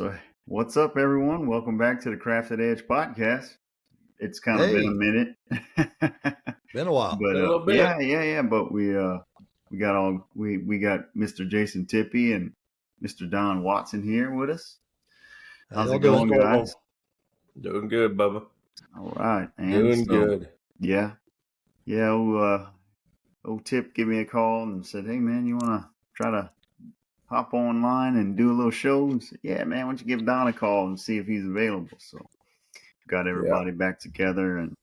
So, what's up, everyone? Welcome back to the Crafted Edge podcast. It's kind of been a Hey, minute, been a while. but Been a little bit. yeah. But we got Mr. Jason Tippy and Mr. Don Watson here with us. How How's y'all it going, doing? guys? Doing good, Bubba. All right, and Doing so good. yeah. Old Tip gave me a call and said, "Hey, man, you want to try to hop online and do a little show?" And said, "Yeah, man, why don't you give Don a call and see if he's available?" So got everybody back together, and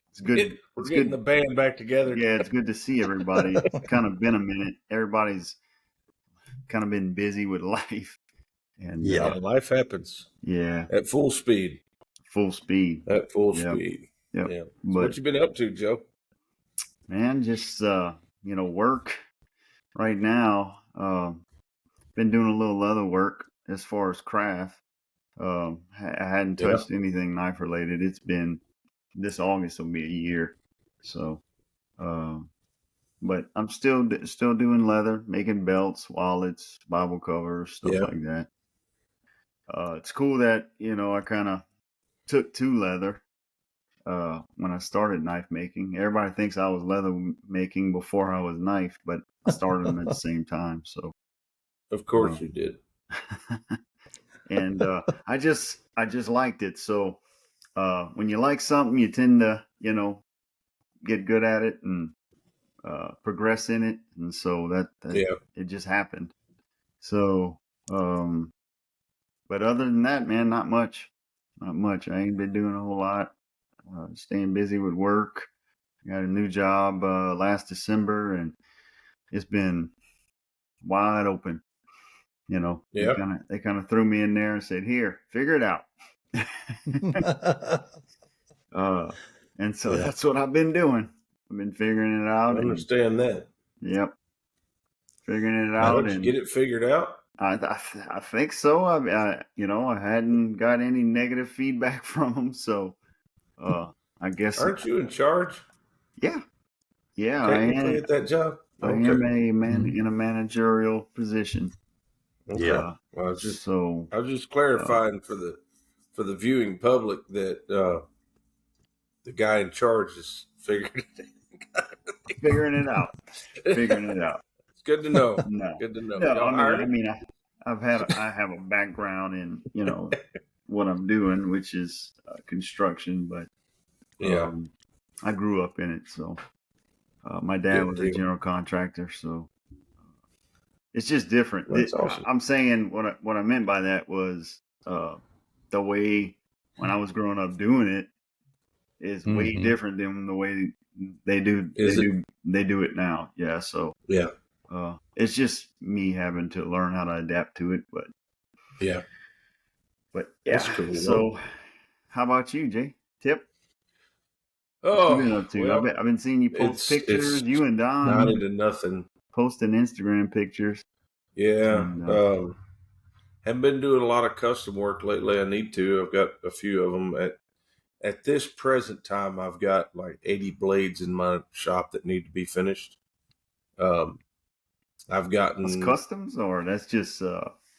it's good. We're It's getting good. the band back together. Yeah, it's good to see everybody. It's kind of been a minute. Everybody's kind of been busy with life, and Yeah. Life happens yeah, at full speed. full speed. At full Yep. speed. Yep. Yeah. So But what you been up to, Joe? man, just work right now. Been doing a little other work as far as craft. I hadn't Yeah. touched anything knife related. It's been this August will be a year, so. But I'm still doing leather, making belts, wallets, Bible covers, stuff Yeah. like that. It's cool that I kind of took to leather when I started knife making. Everybody thinks I was leather making before I was knife, but I started them at the same time. So, Of course you did. and I just liked it. So when you like something, you tend to get good at it and progress in it, and so that Yeah. it just happened. So, but other than that, man, not much. Not much. I ain't been doing a whole lot. Staying busy with work. Got a new job last December, and it's been wide open. Yeah. They kind of threw me in there and said, "Here, figure it out." And so Yeah. that's what I've been doing. I've been figuring it I out. understand that. Yep, figuring it How out. did you And get it figured out? I think so. I hadn't got any negative feedback from them, so I guess Aren't you in charge yeah, technically at that job? I Okay. am a man in a managerial position. Okay. Yeah. Well, I was just uh, clarifying for the viewing public that the guy in charge is figuring figuring it out. Figuring it out. It's good to know. No, Good to know. no. Y'all hired him? I have a background in what I'm doing, which is construction, but Yeah. I grew up in it, so my dad Good was a deal. general contractor, so it's just different. That's awesome. I'm saying what I meant by that was the way when I was growing up doing it is way different than the way they do it now. Yeah, so Yeah. it's just me having to learn how to adapt to it, but Yeah. yeah. That's cool. So, how about you, Jay? Tip? What you been Oh, up to? well, I've been seeing you post it's pictures. You and Don 90 to nothing. posting Instagram pictures. Yeah. And, Haven't been doing a lot of custom work lately. I need to. I've got a few of them. At this present time, I've got like 80 blades in my shop that need to be finished. I've gotten that's customs, or that's just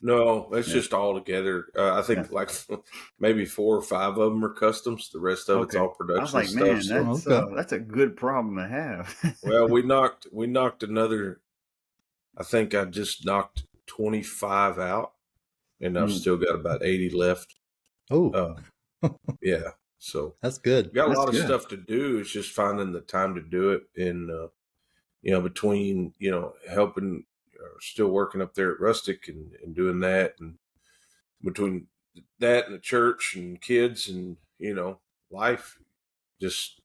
no, it's Yeah. just all together. I think like maybe 4 or 5 of them are customs. The rest of it's Okay. all production I was like, stuff. man, So, that's a good problem to have. well, we knocked another. I think I just knocked 25 out, and I've still got about 80 left. Oh, Yeah. So that's good. got a That's lot of good. stuff to do. It's just finding the time to do it, and between helping, still working up there at Rustic and doing that, and between that and the church and kids and life, just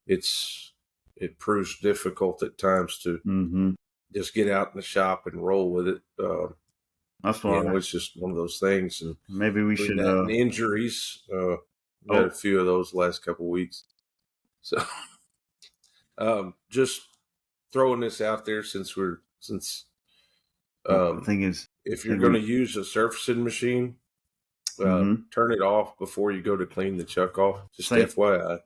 it proves difficult at times to just get out in the shop and roll with it. That's why It's just one of those things, and maybe we between should. that and injuries. We had a few of those the last couple of weeks. So just throwing this out there since the thing is, if you're going to use a surfacing machine, turn it off before you go to clean the chuck off. Just FYI.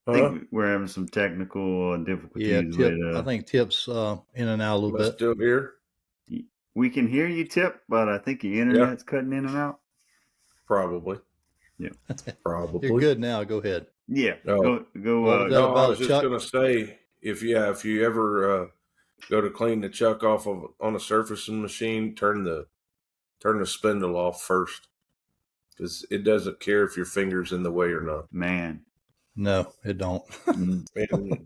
I think we're having some technical difficulties. Yeah, I think Tip's in and out a little bit. Still here? we can hear you, Tip, but I think the internet's cutting in and out. Probably. Yeah. Probably. You're good now. Go ahead. Yeah. No. Go. What was that No, I about was a just chuck? gonna say if you ever go to clean the chuck off on a surfacing machine, turn the spindle off first, because it doesn't care if your finger's in the way or not. Man. No, it don't. And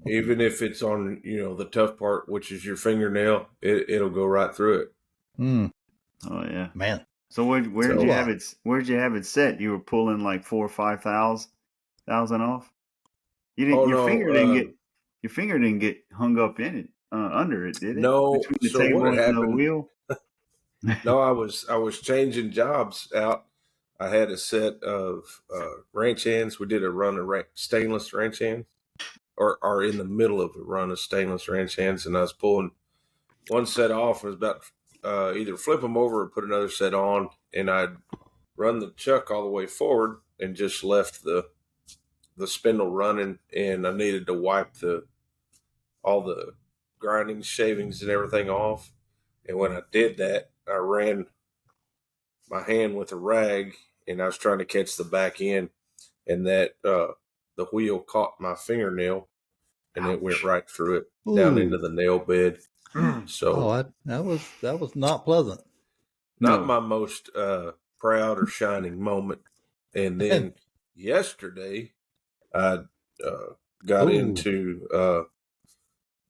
even if it's on the tough part, which is your fingernail, it'll go right through it. Mm. Oh yeah, man. So where'd you have it? Where'd you have it set? You were pulling like 4,000 or 5,000 off. You didn't. Your finger didn't get hung up in it under it, did it? No. Between the So table what and happened? the wheel. No, I was changing jobs out. I had a set of ranch hands. We did a run of stainless ranch hands, or in the middle of a run of stainless ranch hands, and I was pulling one set off and was about either flip them over or put another set on, and I'd run the chuck all the way forward and just left the spindle running, and I needed to wipe all the grindings, shavings, and everything off. And when I did that, I ran my hand with a rag, and I was trying to catch the back end, and that the wheel caught my fingernail, and it went right through it down into the nail bed. So that was not pleasant. Not my most proud or shining moment. And then yesterday, I got into.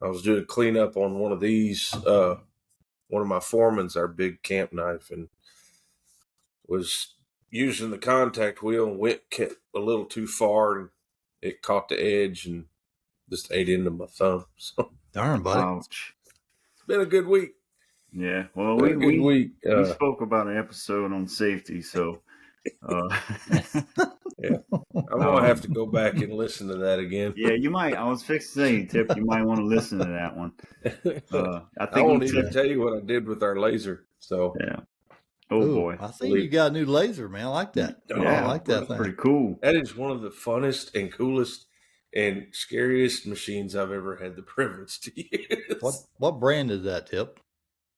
I was doing cleanup on one of these. One of my foremans, our big camp knife, and was using the contact wheel and went a little too far, and it caught the edge and just ate into my thumb. So darn, buddy. Ouch. It's been a good week. Yeah. Well, we spoke about an episode on safety, so yeah, I'm gonna have to go back and listen to that again. Yeah, you might. I was fixed to say, Tip, you might want to listen to that one. I won't even tell you what I did with our laser. So yeah. Oh boy! I think you got a new laser, man. I like that. Yeah, I like that. That's pretty cool. That is one of the funnest and coolest and scariest machines I've ever had the privilege to use. What brand is that, Tip?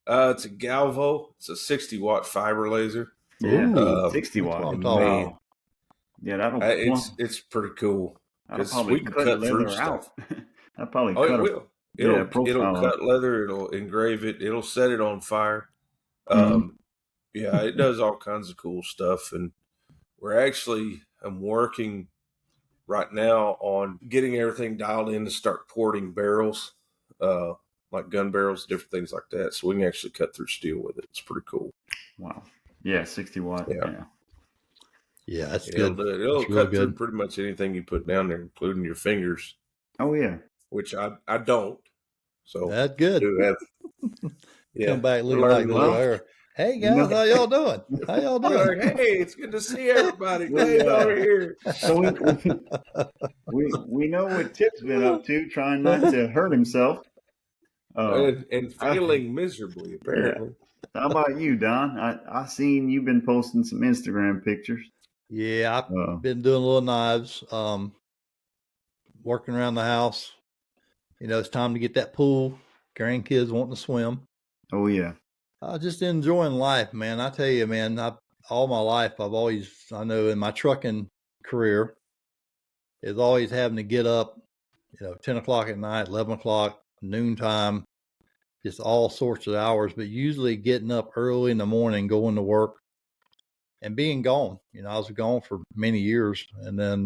It's a Galvo. It's a 60-watt fiber laser. Yeah, 60 watt. Wow. Yeah, that'll. It's pretty cool because we can cut through stuff. That probably. Oh, it will. It'll cut leather. It'll engrave it. It'll set it on fire. Yeah, it does all kinds of cool stuff, and I'm working right now on getting everything dialed in to start porting barrels, like gun barrels, different things like that, so we can actually cut through steel with it. It's pretty cool. Wow. Yeah, 60 watt. Yeah, that's good. It'll cut through pretty much anything you put down there, including your fingers. Oh yeah. Which I don't. So that's good. Come back looking like little air. Hey guys, how y'all doing? How y'all doing? Like, hey, it's good to see everybody. Dave over here. So we know what Tip's been up to, trying not to hurt himself. And failing miserably, apparently. Yeah. How about you, Don? I seen you've been posting some Instagram pictures. Yeah, I've been doing little knives, working around the house. It's time to get that pool. Grandkids wanting to swim. Oh yeah. Just enjoying life, man. I tell you, man, all my life, I know in my trucking career, is always having to get up, 10 o'clock at night, 11 o'clock, noontime, just all sorts of hours, but usually getting up early in the morning, going to work and being gone. I was gone for many years. And then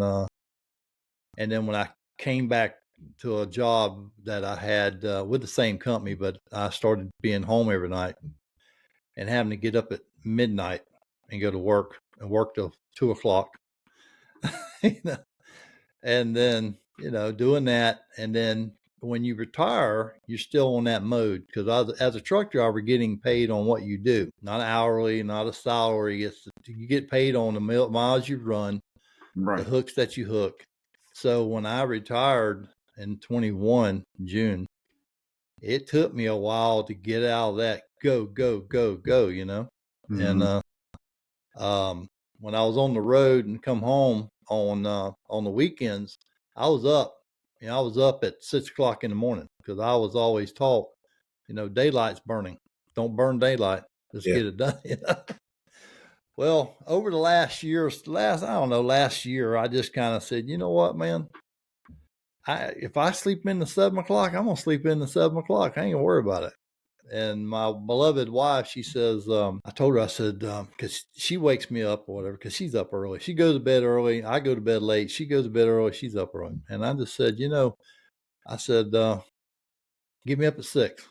when I came back to a job that I had with the same company, but I started being home every night and having to get up at midnight and go to work and work till 2 o'clock, and then, doing that. And then when you retire, you're still on that mode because as a truck driver, getting paid on what you do, not hourly, not a salary. You get paid on the miles you run, right. The hooks that you hook. So when I retired in 21 June, it took me a while to get out of that go, Mm-hmm. And when I was on the road and come home on the weekends, I was up. I was up at 6 o'clock in the morning because I was always taught, daylight's burning. don't burn daylight. Just get it done. Well, over the last year, I just kind of said, you know what, man? If I sleep in the 7 o'clock, I'm gonna sleep in the 7 o'clock. I ain't gonna worry about it. And my beloved wife, she says, I told her, I said, because she wakes me up or whatever, because she's up early. She goes to bed early. I go to bed late. She goes to bed early. She's up early. And I just said, I said, get me up at 6.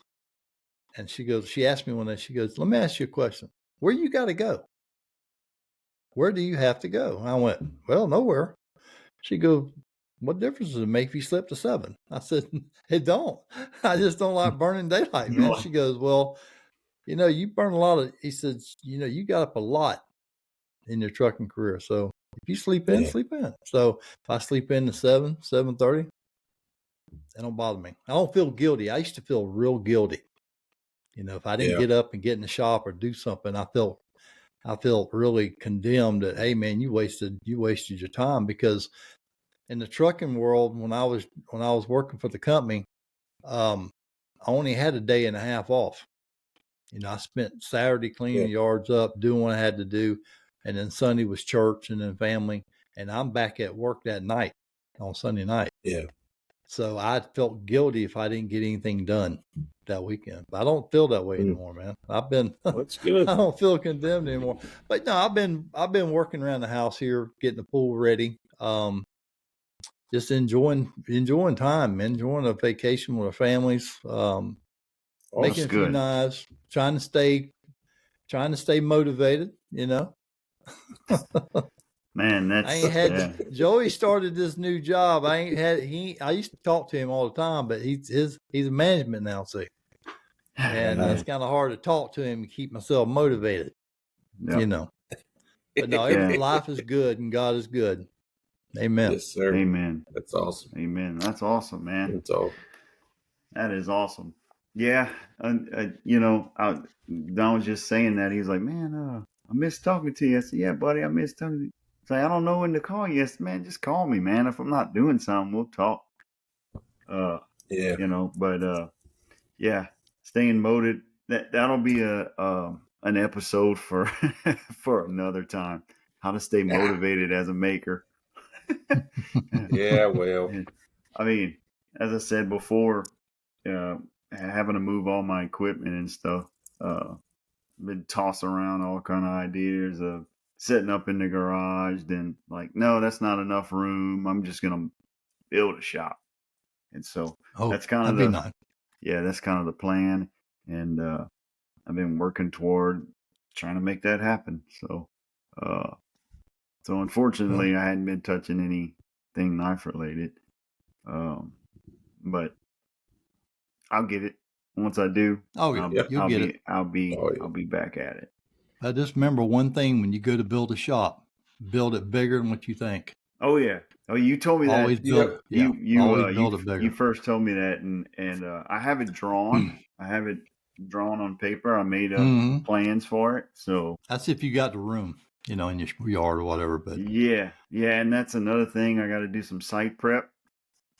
And she asked me one day, she goes, let me ask you a question. Where you got to go? Where do you have to go? And I went, well, nowhere. She goes, what difference does it make if you slept to 7? I said, it don't. I just don't like burning daylight, man. She goes, well, you burn a lot of, he said, you got up a lot in your trucking career. So if you sleep in, sleep in. So if I sleep in to 7:30, it don't bother me. I don't feel guilty. I used to feel real guilty. If I didn't get up and get in the shop or do something, I felt really condemned that, hey man, you wasted your time. Because in the trucking world, when I was working for the company, I only had a day and a half off. I spent Saturday cleaning the yards up, doing what I had to do, and then Sunday was church and then family, and I'm back at work that night on Sunday night. Yeah. So I felt guilty if I didn't get anything done that weekend. But I don't feel that way anymore, man. That's good. I don't feel condemned anymore. But no, I've been working around the house here, getting the pool ready. Just enjoying time, enjoying a vacation with our families. Making a few knives, trying to stay motivated, Man, that's I ain't had Joey started this new job. I used to talk to him all the time, but he's a management now, see. And it's kind of hard to talk to him and keep myself motivated. But no, life is good and God is good. Amen. Yes, sir. Amen. That's awesome. Amen. That's awesome, man. That's all. That is awesome. Yeah. Don was just saying that. He's like, man, I miss talking to you. I said, yeah, buddy, I miss talking to you. It's like, I don't know when to call you. I said, man, just call me, man. If I'm not doing something, we'll talk. Yeah, staying motivated. That'll be an episode for for another time. How to stay motivated as a maker. Yeah, well, I mean, as I said before, having to move all my equipment and stuff, been tossing around all kind of ideas of setting up in the garage. Then like, no, that's not enough room. I'm just gonna build a shop, and so that's kind of that's kind of the plan. And I've been working toward trying to make that happen. So, unfortunately, I hadn't been touching anything knife related. But I'll get it once I do. I'll get it. I'll be back at it. I just remember one thing: when you go to build a shop, build it bigger than what you think. Oh yeah. Oh, you told me always that. Build, always build it bigger. You first told me that, and I have it drawn. I have it drawn on paper. I made up plans for it. So that's if you got the room, in your yard or whatever. But yeah, and that's another thing. I got to do some site prep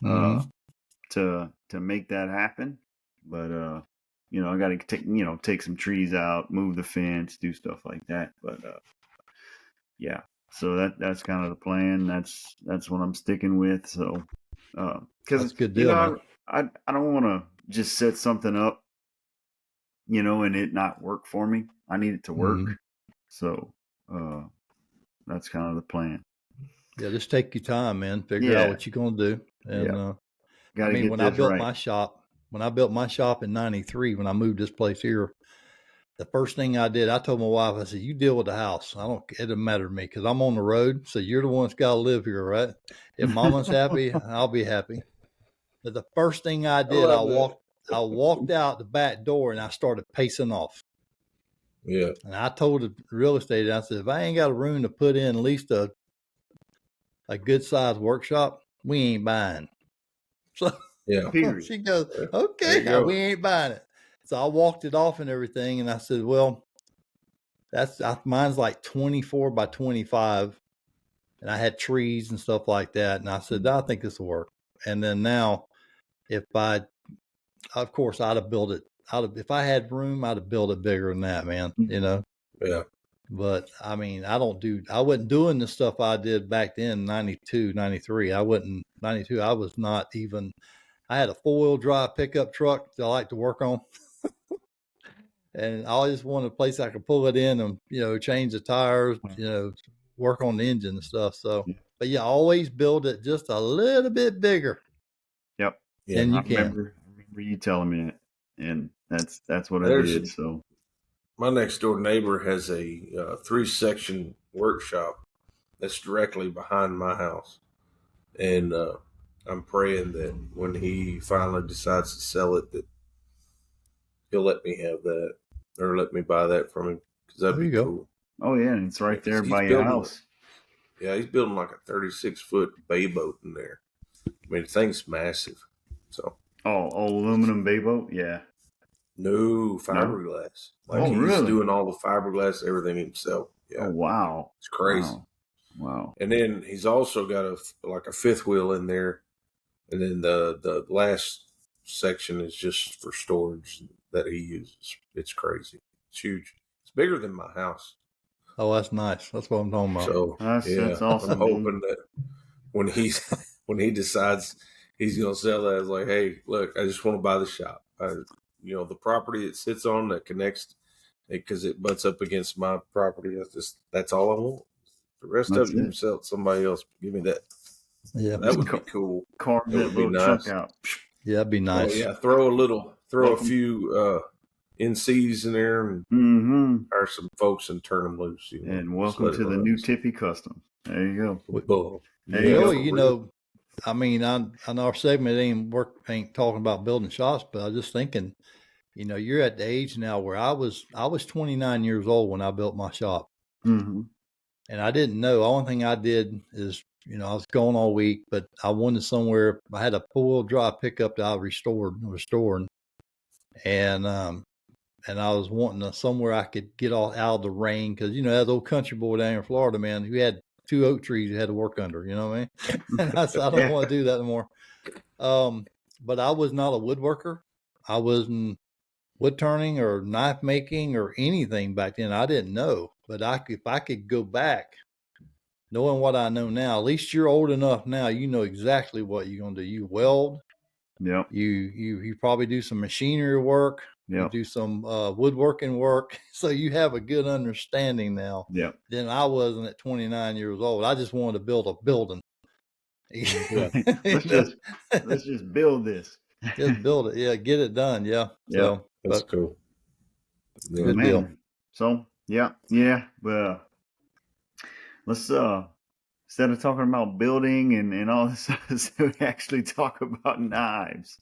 to make that happen. But I got to take some trees out, move the fence, do stuff like that. But yeah. So that's kind of the plan. That's what I'm sticking with. So, because that's a good deal, I don't want to just set something up, and it not work for me. I need it to work. So, that's kind of the plan. Yeah, just take your time, man. Figure out what you're gonna do. And when I built my shop in '93, when I moved this place here, the first thing I did, I told my wife, I said, you deal with the house. It doesn't matter to me because I'm on the road. So you're the one that's got to live here, right? If mama's happy, I'll be happy. But the first thing I did, I walked out the back door and I started pacing off. Yeah. And I told the real estate, I said, if I ain't got a room to put in at least a good sized workshop, we ain't buying. So she goes, okay, we ain't buying it. So I walked it off and everything, and I said, well, mine's like 24 by 25, and I had trees and stuff like that. And I said, I think this will work. And then now, of course, I'd have built it if I had room, I'd have built it bigger than that, man. You know. Yeah. But I mean, I wasn't doing the stuff I did back then, 92, 93. I wasn't 92. I was not even. I had a 4-wheel drive pickup truck that I like to work on. And I always wanted a place I could pull it in and, change the tires, work on the engine and stuff. So, but yeah, always build it just a little bit bigger. Yep. Yeah. And I you can. remember you telling me it, and that's what I did. So my next door neighbor has a 3-section workshop that's directly behind my house, and I'm praying that when he finally decides to sell it, that he'll let me have that or let me buy that from him, because that'd There be you go. cool. oh yeah, and it's right there He's by your building house. he's building like a 36-foot bay boat in there. I mean, the thing's massive. So Oh, aluminum bay boat. Yeah. no fiberglass. Like Oh, he's really? doing all the fiberglass, everything himself. Yeah, Oh, wow. it's crazy. Wow. And then he's also got a 5th wheel in there, and then the last section is just for storage that he uses. It's crazy. It's huge. It's bigger than my house. Oh, that's nice. That's what I'm talking about. So That's awesome. I'm hoping that when he decides he's gonna sell that, it's like, hey, look, I just want to buy the shop. The property it sits on that connects, because it butts up against my property. That's all I want. The rest That's of it, you it. can sell it to somebody else. Give me that. Yeah. That would be cool. Carve That that would be little chunk nice. out. Yeah, that'd be nice. Oh yeah, throw a Welcome. few NCs in there and Mm-hmm. hire some folks and turn them loose. And welcome to the new Tippy Custom. There you go. Bull. There you Joey, go. I mean, I know our segment ain't talking about building shops, but I was just thinking, you're at the age now where I was 29 years old when I built my shop. Mm-hmm. And I didn't know. The only thing I did is, I was gone all week, but I wanted somewhere. I had a 4-wheel drive pickup that I restoring, and I was wanting somewhere I could get out of the rain, because that old country boy down in Florida, man, who had 2 oak trees you had to work under. You know what I mean? And I said, I don't want to do that anymore. But I was not a woodworker. I wasn't wood turning or knife making or anything back then. I didn't know, but if I could go back, knowing what I know now, at least you're old enough now, you know exactly what you're gonna do. You weld. Yep. You probably do some machinery work. Yep. You do some woodworking work, so you have a good understanding now. Yep. Than I wasn't at 29 years old. I just wanted to build a building. Yeah. let's just build this. Just build it. Yeah, get it done. Yeah. Yeah. So That's cool. Yeah, good deal. So yeah. Well, let's instead of talking about building and all this other stuff, we actually talk about knives.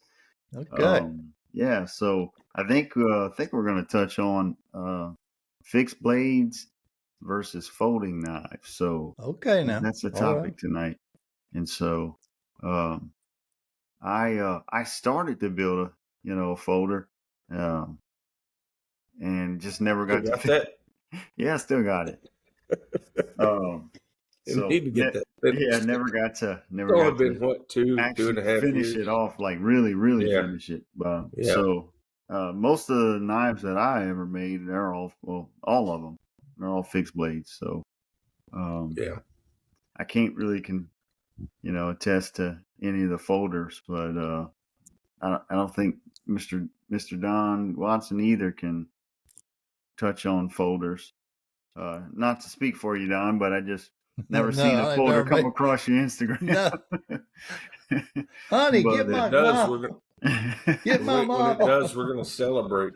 Okay. Yeah. So I think we're going to touch on fixed blades versus folding knives. So Okay. Now that's the All topic right. tonight. And so I started to build a folder, and just never got to that. Yeah, I still got it. You need to get that. Yeah, never got to been what, 2.5 finish years? it off, like really Yeah. finish it. Yeah. So most of the knives that I ever made, they're all of them, they're all fixed blades. So Yeah. I can't really attest to any of the folders, but I don't think Mr. Don Watson either can touch on folders. Not to speak for you, Don, but I just never seen a folder come across your Instagram. No. Honey, get my mouth. Get my mouth. When it does, we're going to celebrate.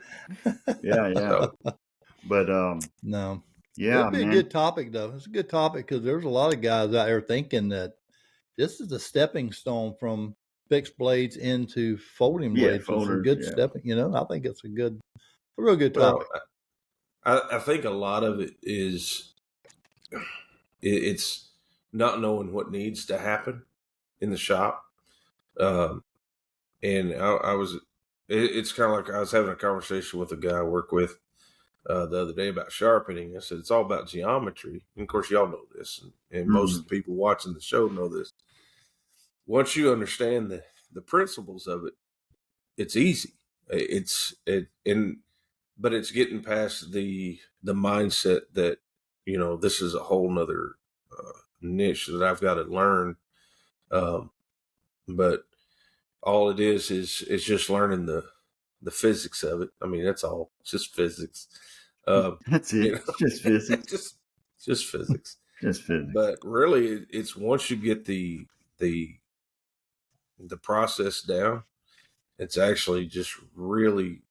Yeah. So. But no. Yeah, it'd be a good topic, though. It's a good topic because there's a lot of guys out there thinking that this is a stepping stone from fixed blades into folding blades. Folders, it's a good stepping. I think it's a real good topic. I think a lot of it is it's not knowing what needs to happen in the shop. And it's kind of like I was having a conversation with a guy I work with the other day about sharpening. I said, it's all about geometry. And of course, y'all know this. And most of the people watching the show know this. Once you understand the principles of it, it's easy. but it's getting past the mindset that, this is a whole nother niche that I've got to learn. But all it is just learning the physics of it. I mean, that's all. It's just physics. That's it. It's just physics. just physics. Just physics. But really, it's once you get the process down, it's actually just really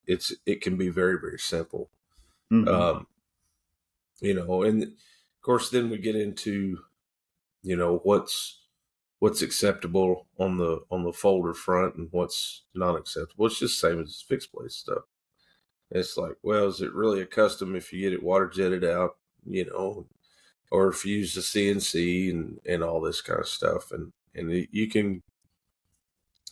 it can be very, very simple. Mm-hmm. And of course, then we get into, what's acceptable on the folder front and what's not acceptable. It's just the same as fixed plate stuff. It's like, well, is it really a custom if you get it water jetted out, or if you use the CNC and all this kind of stuff, and you can,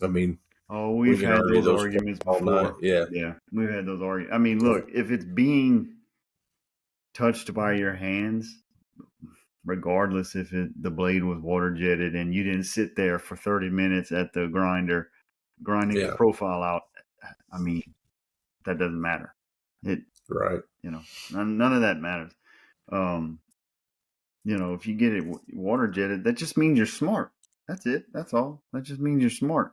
I mean, Oh, we we've can had argue those those arguments all night. before. Yeah, Yeah, we've had those arguments. I mean, look, if it's being touched by your hands, regardless if the blade was water jetted and you didn't sit there for 30 minutes at the grinder grinding the yeah, profile out, I mean, that doesn't matter. right, None of that matters. If you get it water jetted, that just means you're smart. That's it. That's all. That just means you're smart.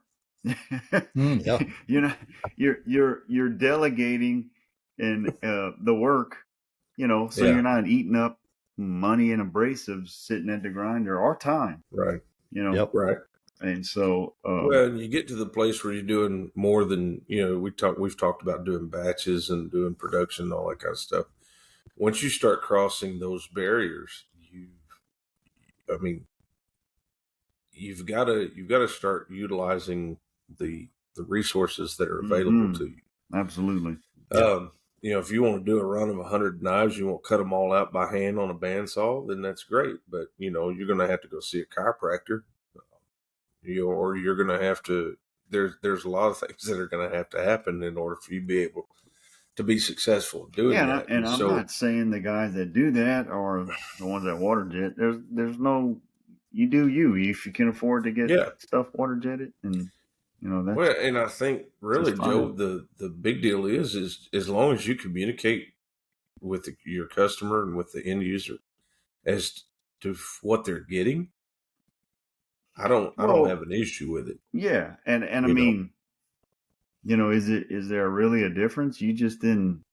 Yeah. You're not. You're delegating and the work. So yeah, you're not eating up money and abrasives sitting at the grinder or time. right, Yep. right. And so, Well, and you get to the place where you're doing more than, we've talked about doing batches and doing production and all that kind of stuff. Once you start crossing those barriers, I mean, you've got to start utilizing the resources that are available mhm, to you. absolutely. If you want to do a run of 100 knives, you won't cut them all out by hand on a bandsaw, then that's great. But, you're going to have to go see a chiropractor, or you're going to have to, there's a lot of things that are going to have to happen in order for you to be able to be successful in doing Yeah, that. and I'm So, not saying the guys that do that are the ones that water jet. There's no, you do you if you can afford to get yeah. stuff water jetted, and that's Well, and I think really, just Joe, fine. the big deal is as long as you communicate with your customer and with the end user as to what they're getting, I don't Well, have an issue with it. yeah, and I You know, mean, is there really a difference? You just didn't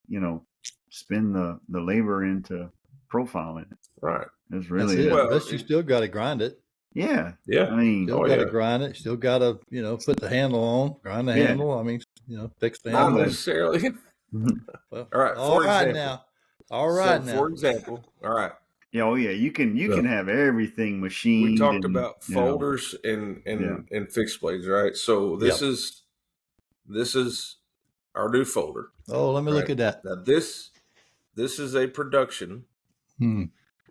spend the labor into profiling it. right? There's That's really it. isn't. Well, But you still got to grind it. Yeah, yeah, I mean, Still oh got to yeah, grind it. Still got to, put the handle on, grind the yeah. handle. I mean, fix the not Oh handle. yeah. necessarily. Well, All right, all for right example. now. All So, right for now. example, all right, Yeah, oh yeah. You can so have everything we machined talked and about folders yeah. and fixed blades, right? So Yep. this is our new folder, Oh, let me right? look at that. Now this is a production. Hmm.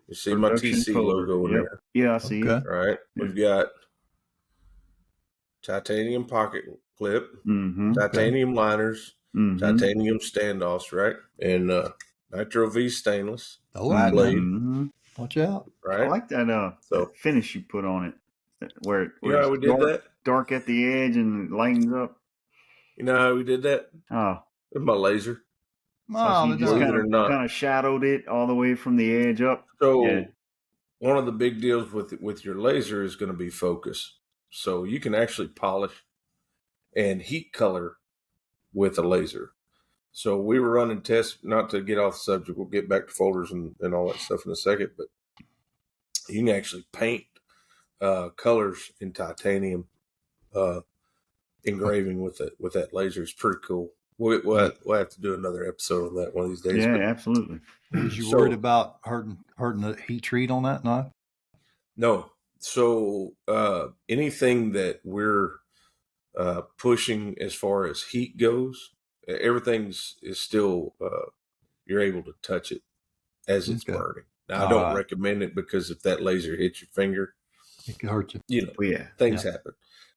You see my Production TC folder. logo in Yep. there, Yeah, I see it. Okay. right? Yeah. We've got titanium pocket clip, Mm-hmm. Okay. titanium liners, Mm-hmm. titanium standoffs, right? And nitro V stainless All right now. blade, Mm-hmm. Watch out. I right? like that So finish you put on it, where you know it's how we did that? dark at the edge and it lightens up. You know how we did that? Oh, With my laser. so Mom you and just Believe done. it or not. kind of shadowed it all the way from the edge up. Yeah. So one of the big deals with your laser is going to be focus. So you can actually polish and heat color with a laser. So we were running tests, not to get off the subject, we'll get back to folders and all that stuff in a second, but you can actually paint colors in titanium engraving with that laser. It's pretty cool. We'll have to do another episode on that one of these days. Yeah, But absolutely. Was you worried so about hurting the heat treat on that knife? no, so anything that we're pushing as far as heat goes, everything's is still you're able to touch it as it's Okay. burning. Now I All don't right. recommend it because if that laser hits your finger, It could hurt you. Oh, yeah, things happen.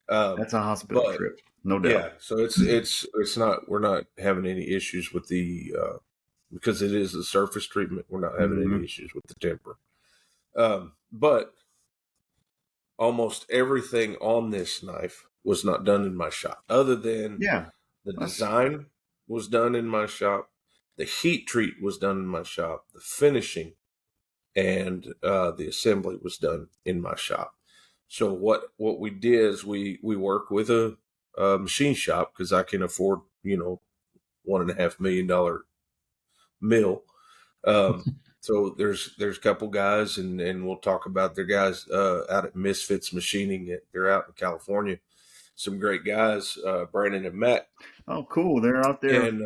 that's a hospital But trip, no doubt. yeah, so it's not, we're not having any issues with the because it is a surface treatment. We're not having Mm-hmm. any issues with the temper. But almost everything on this knife was not done in my shop, other than Yeah. The That's design was done in my shop. The heat treat was done in my shop. The finishing and the assembly was done in my shop. So what we did is we work with a machine shop because I can afford $1.5 million mill. Um, so there's a couple guys and we'll talk about their guys out at Misfits Machining. They're out in California. Some great guys, Brandon and Matt. oh cool. They're out there And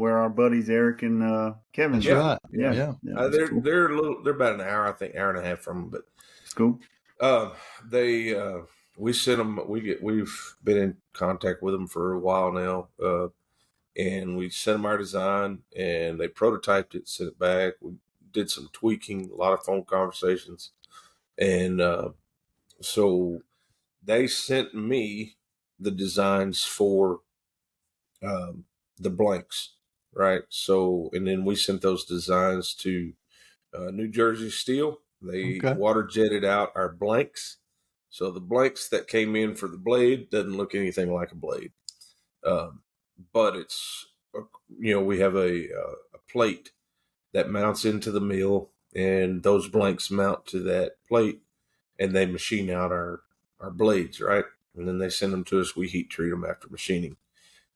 where our buddies Eric and Kevin That's are. yeah, right. yeah, Yeah, Yeah. yeah, that's they're cool. they're a little. They're about an hour, I think, hour and a half from them. But It's cool. they we sent them. We've been in contact with them for a while now, and we sent them our design, and they prototyped it, sent it back. We did some tweaking, a lot of phone conversations, and so they sent me the designs for um, the blanks, right? So, and then we sent those designs to New Jersey Steel. They Okay. water jetted out our blanks. So the blanks that came in for the blade doesn't look anything like a blade. Um, but it's, we have a plate that mounts into the mill, and those blanks mount to that plate, and they machine out our blades, right? And then they send them to us. We heat treat them after machining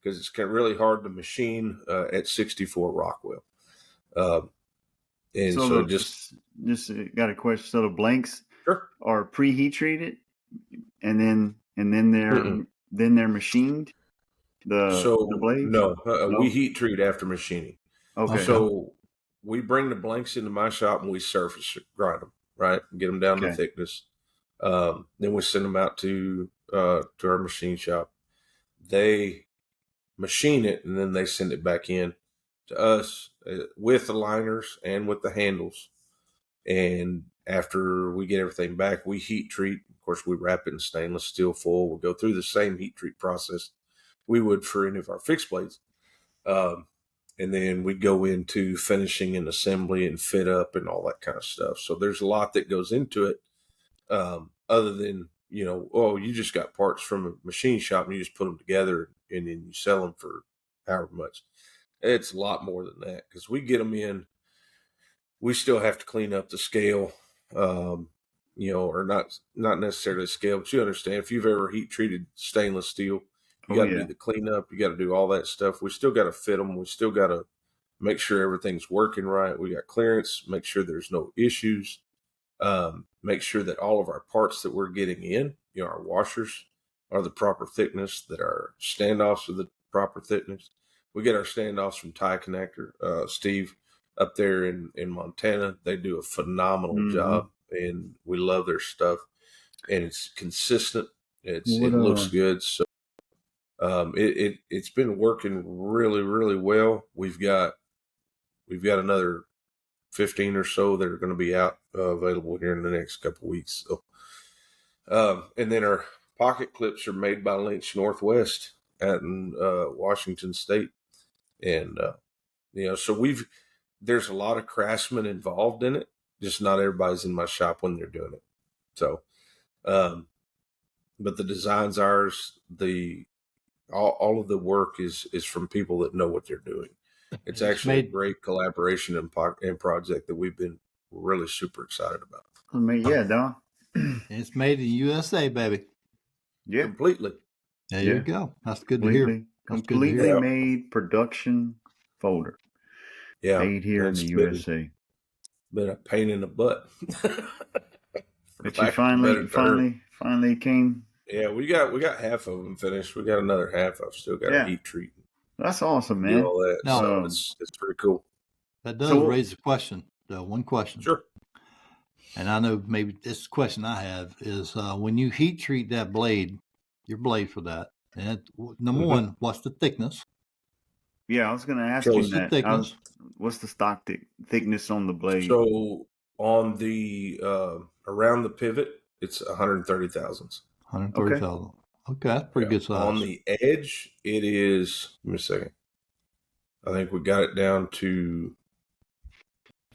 because it's really hard to machine at 64 Rockwell. Um, and So so the just just got a question. So the blanks sure. are preheat treated, and then Mm-mm. they're machined. The So blades. no, we No. heat treat after machining. Okay. Okay. So we bring the blanks into my shop and we surface grind them, right? Get them down to Okay. thickness. Then we send them out to our machine shop. They machine it and then they send it back in to us with the liners and with the handles. And after we get everything back, we heat treat. Of course, we wrap it in stainless steel foil. We'll go through the same heat treat process we would for any of our fixed blades. Um, and then we go into finishing and assembly and fit up and all that kind of stuff. So there's a lot that goes into it, other than oh, you just got parts from a machine shop and you just put them together and then you sell them for however much. It's a lot more than that because we get them in. We still have to clean up the scale, um, or not necessarily scale, but you understand if you've ever heat treated stainless steel, you Oh got to do yeah. the cleanup, you got to do all that stuff. We still got to fit them. We still got to make sure everything's working right. We got clearance, make sure there's no issues, make sure that all of our parts that we're getting in, our washers are the proper thickness, that our standoffs are the proper thickness. We get our standoffs from Tie Connector. Steve up there in Montana, they do a phenomenal Mm-hmm. job, and we love their stuff. And it's consistent. What It looks good. So it's been working really really well. We've got another 15 or so that are going to be out available here in the next couple of weeks. So, and then our pocket clips are made by Lynch Northwest out in Washington State, and so there's a lot of craftsmen involved in it. Just not everybody's in my shop when they're doing it. So, but the designs, ours, all of the work is from people that know what they're doing. It's It's actually a made great collaboration and project that we've been really super excited about. I mean, yeah, Don. it's made in USA, baby. Yeah. Completely. There you Yeah. go. That's good to hear. That's good to Completely hear. Yeah. made production folder Yeah. made here in the It's USA. been a pain in the butt. For But you lack of a better term. finally came. Yeah, we got half of them finished. We got another half I've still got to Yeah, heat treat that's awesome, and do man. all that. Now, So Um, it's pretty cool. that does so raise a question, though. One question. Sure. And I know maybe this question I have is when you heat treat that blade, your blade for that, and number Mm-hmm. one, what's the thickness? yeah, I was gonna ask So him What's the that. thickness? What's the stock thickness on the blade? so on the around the pivot, it's 130 thousandths. 130,000. Okay, that's pretty Yeah. good size. On the edge, it is. Give me a second. I think we got it down to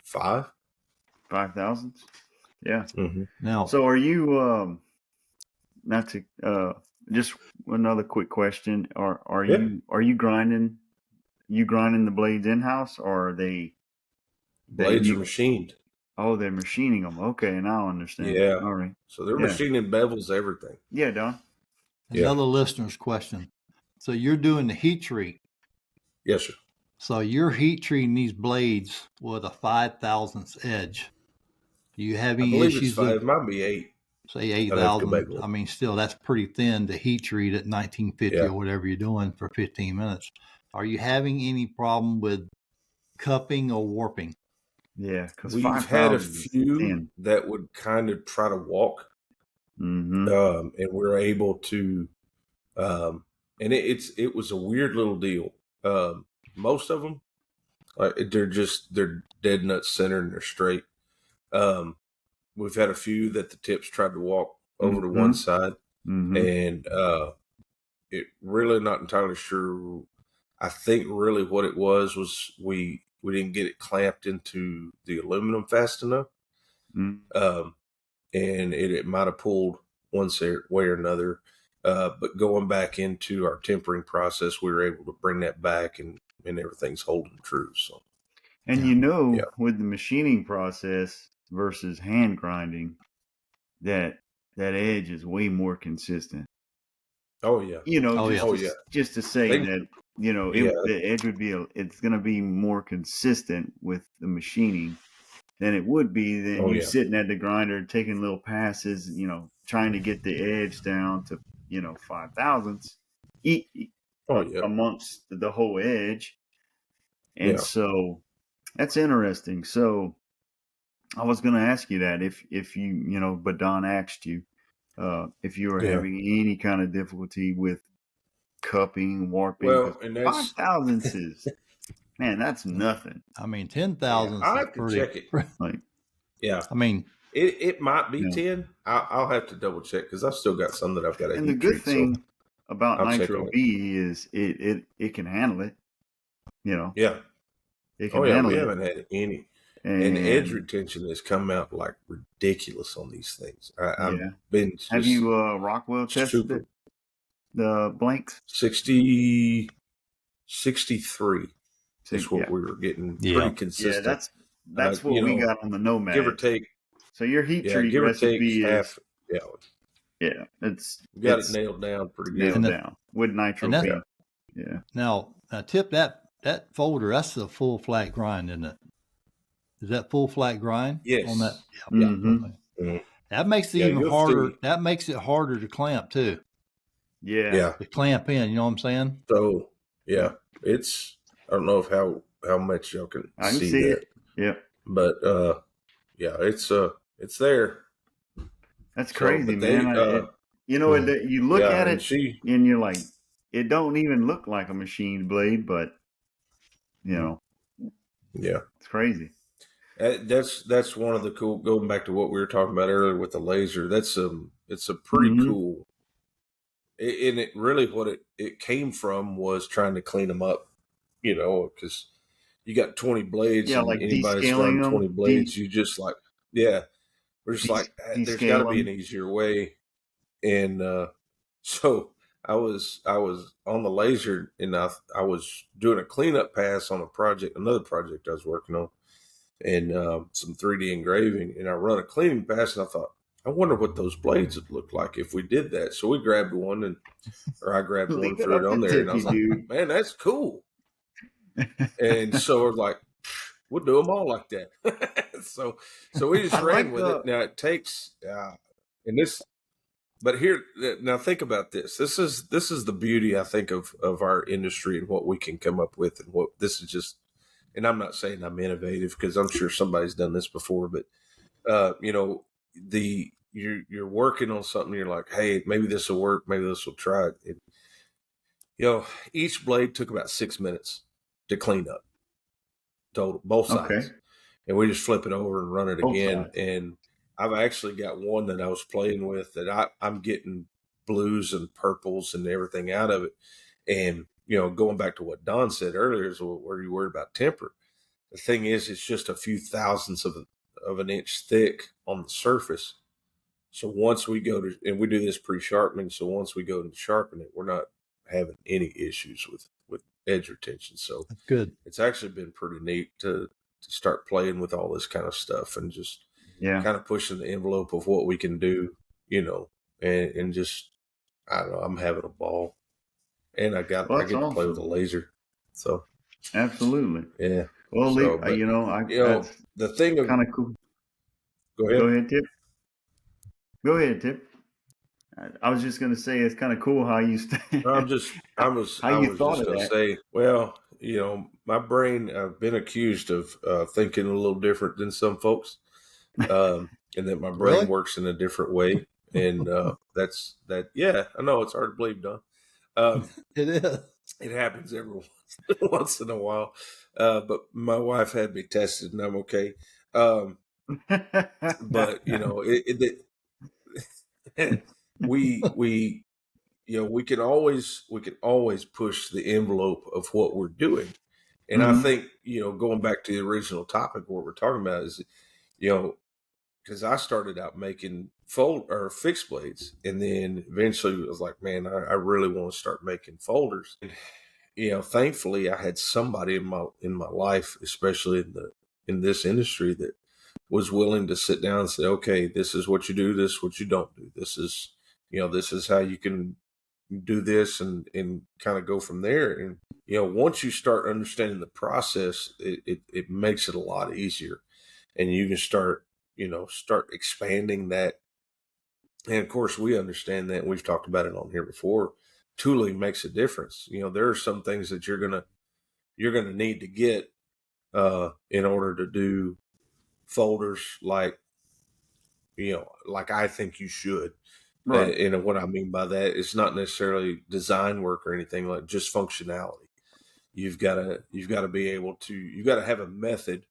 5. 5 thousandths. Yeah. Mm-hmm. Now, So are you not to just another quick question: Are Yeah. you grinding? You grinding the blades in house, or are they that Blades are you? machined. Oh, they're machining them. Okay, now I understand. Yeah. All right. So they're Yeah. machining bevels, everything. Yeah, Don. Yeah. Another listener's question. So you're doing the heat treat. Yes, sir. So you're heat treating these blades with a 5 thousandths edge. Do you have I any believe it's issues 5. with, It might be 8. say, I'd have to go back 8,000? and look. I mean, still, that's pretty thin to heat treat at 1950 Yeah. or whatever you're doing for 15 minutes. Are you having any problem with cupping or warping? Yeah, because We've had a 5,000 is few thin. that would kind of try to walk, Mm-hmm. and we're able to, and it was a weird little deal. Most of them, they're dead nuts centered and they're straight. We've had a few that the tips tried to walk over to Mm-hmm. one side, Mm-hmm. and it really not entirely sure. I think really what it was we didn't get it clamped into the aluminum fast enough, Mm-hmm. and it might have pulled one way or another. But going back into our tempering process, we were able to bring that back, and everything's holding true. So And yeah, with the machining process versus hand grinding, that edge is way more consistent. oh yeah, Oh, yeah. oh yeah, Just to say they that yeah, the edge would be it's going to be more consistent with the machining than it would be than oh you yeah, sitting at the grinder taking little passes, trying to get the edge down to 5 thousandths oh yeah, amongst the whole edge. And yeah, so that's interesting. So I was going to ask you that if but Don asked you if you were yeah. having any kind of difficulty with cupping, warping, because Well, and five that's thousandths is, man, that's nothing. I mean, 10 yeah. thousandths I is have to pretty. check it. Like, Yeah, I mean, it might be you know, 10. I'll have to double check because I've still got some that I've got to and the heat good treat. So thing about I'll check Nitro on it. B is it can handle it. Yeah. It Oh can yeah, handle we it. haven't had any. And edge And retention has come out like ridiculous on these things. I've yeah, been have just you Rockwell tested super it? The blanks? 63 is what Yeah, we were getting pretty yeah. yeah. consistent. That's what we got on the Give or Nomad. take, So your heat treat give or take recipe is, half. Yeah, yeah, we got it it's nailed down pretty good. nailed And down with Nitro and that Yeah. B. Yeah. now Tip, that folder, that's a full flat grind, isn't it? Is that full flat grind on that? Yes. Yeah. Yeah. Mm-hmm. Okay. Mhm. That makes it Yeah. even You'll harder. see. That makes it harder to clamp too. Yeah. Yeah. To clamp in, you know what I'm saying? So Yeah. yeah, it's. I don't know if how much y'all can I can see see that, it. Yeah. but yeah, it's there. That's So, crazy, but man. they You look yeah, at and it she and you're like, it don't even look like a machined blade, but you know, yeah. it's crazy. That's one of the cool. Going back to what we were talking about earlier with the laser, it's a pretty Mm-hmm. cool. And it really what it came from was trying to clean them up, because you got 20 blades Yeah, and like anybody that's descaling run them, 20 blades, you just like, yeah, we're just like, there's got to descale be an them. easier way. And so I was on the laser, and I was doing a cleanup pass on another project I was working on, and some 3D engraving, and I run a cleaning pass, and I thought, I wonder what those blades would look like if we did that. So we grabbed one, or I grabbed one, Leave it threw it up to on there, and I was Tippy, like, dude. man, that's cool. And so we're like, we'll do them all like that. so we just I ran like with it. Now it takes, and this, but here now think about this. This is the beauty I think of our industry and what we can come up with, and what this is just. And I'm not saying I'm innovative because I'm sure somebody's done this before, but you're working on something. You're like, hey, maybe this will work. Maybe this will try it. Each blade took about 6 minutes to clean up total, both Okay. sides, and we just flip it over and run it Both again. sides. And I've actually got one that I was playing with that I'm getting blues and purples and everything out of it. And going back to what Don said earlier, is where you worried about temper. The thing is, it's just a few thousandths of an inch thick on the surface. So once we go to, and we do this pre-sharpening, so once we go to sharpen it, we're not having any issues with edge retention. So That's good. it's actually been pretty neat to start playing with all this kind of stuff and just Yeah. kind of pushing the envelope of what we can do, and just, I don't know, I'm having a ball, and I Well, get that's to play with awesome. a laser. So Absolutely. yeah. Well, So, but that's the thing of, kind of cool. go Go ahead. ahead, Tip. Go ahead, Tip. I was just going to say it's kind of cool how you I'm how I you was thought just of going to that. say, well, my brain, I've been accused of thinking a little different than some folks, and that my brain Really? works in a different way. And that's that. Yeah, I know it's hard to believe, Don. It is. It happens every once in a while. But my wife had me tested, and I'm okay. But we we can always push the envelope of what we're doing. And I Hmm. think, going back to the original topic, what we're talking about is, you know, because I started out making fold or fixed blades, and then eventually it was like, man, I really want to start making folders. And, thankfully I had somebody in my life, especially in this industry, that was willing to sit down and say, okay, this is what you do, this is what you don't do. This is how you can do this, and kind of go from there. And, once you start understanding the process, it makes it a lot easier, and you can start expanding that. And of course, we understand that, and we've talked about it on here before. Tooling makes a difference. There are some things that you're gonna need to get in order to do folders like I think you should. Right. And what I mean by that is not necessarily design work or anything, like just functionality. You've got to be able to, you've got to have a method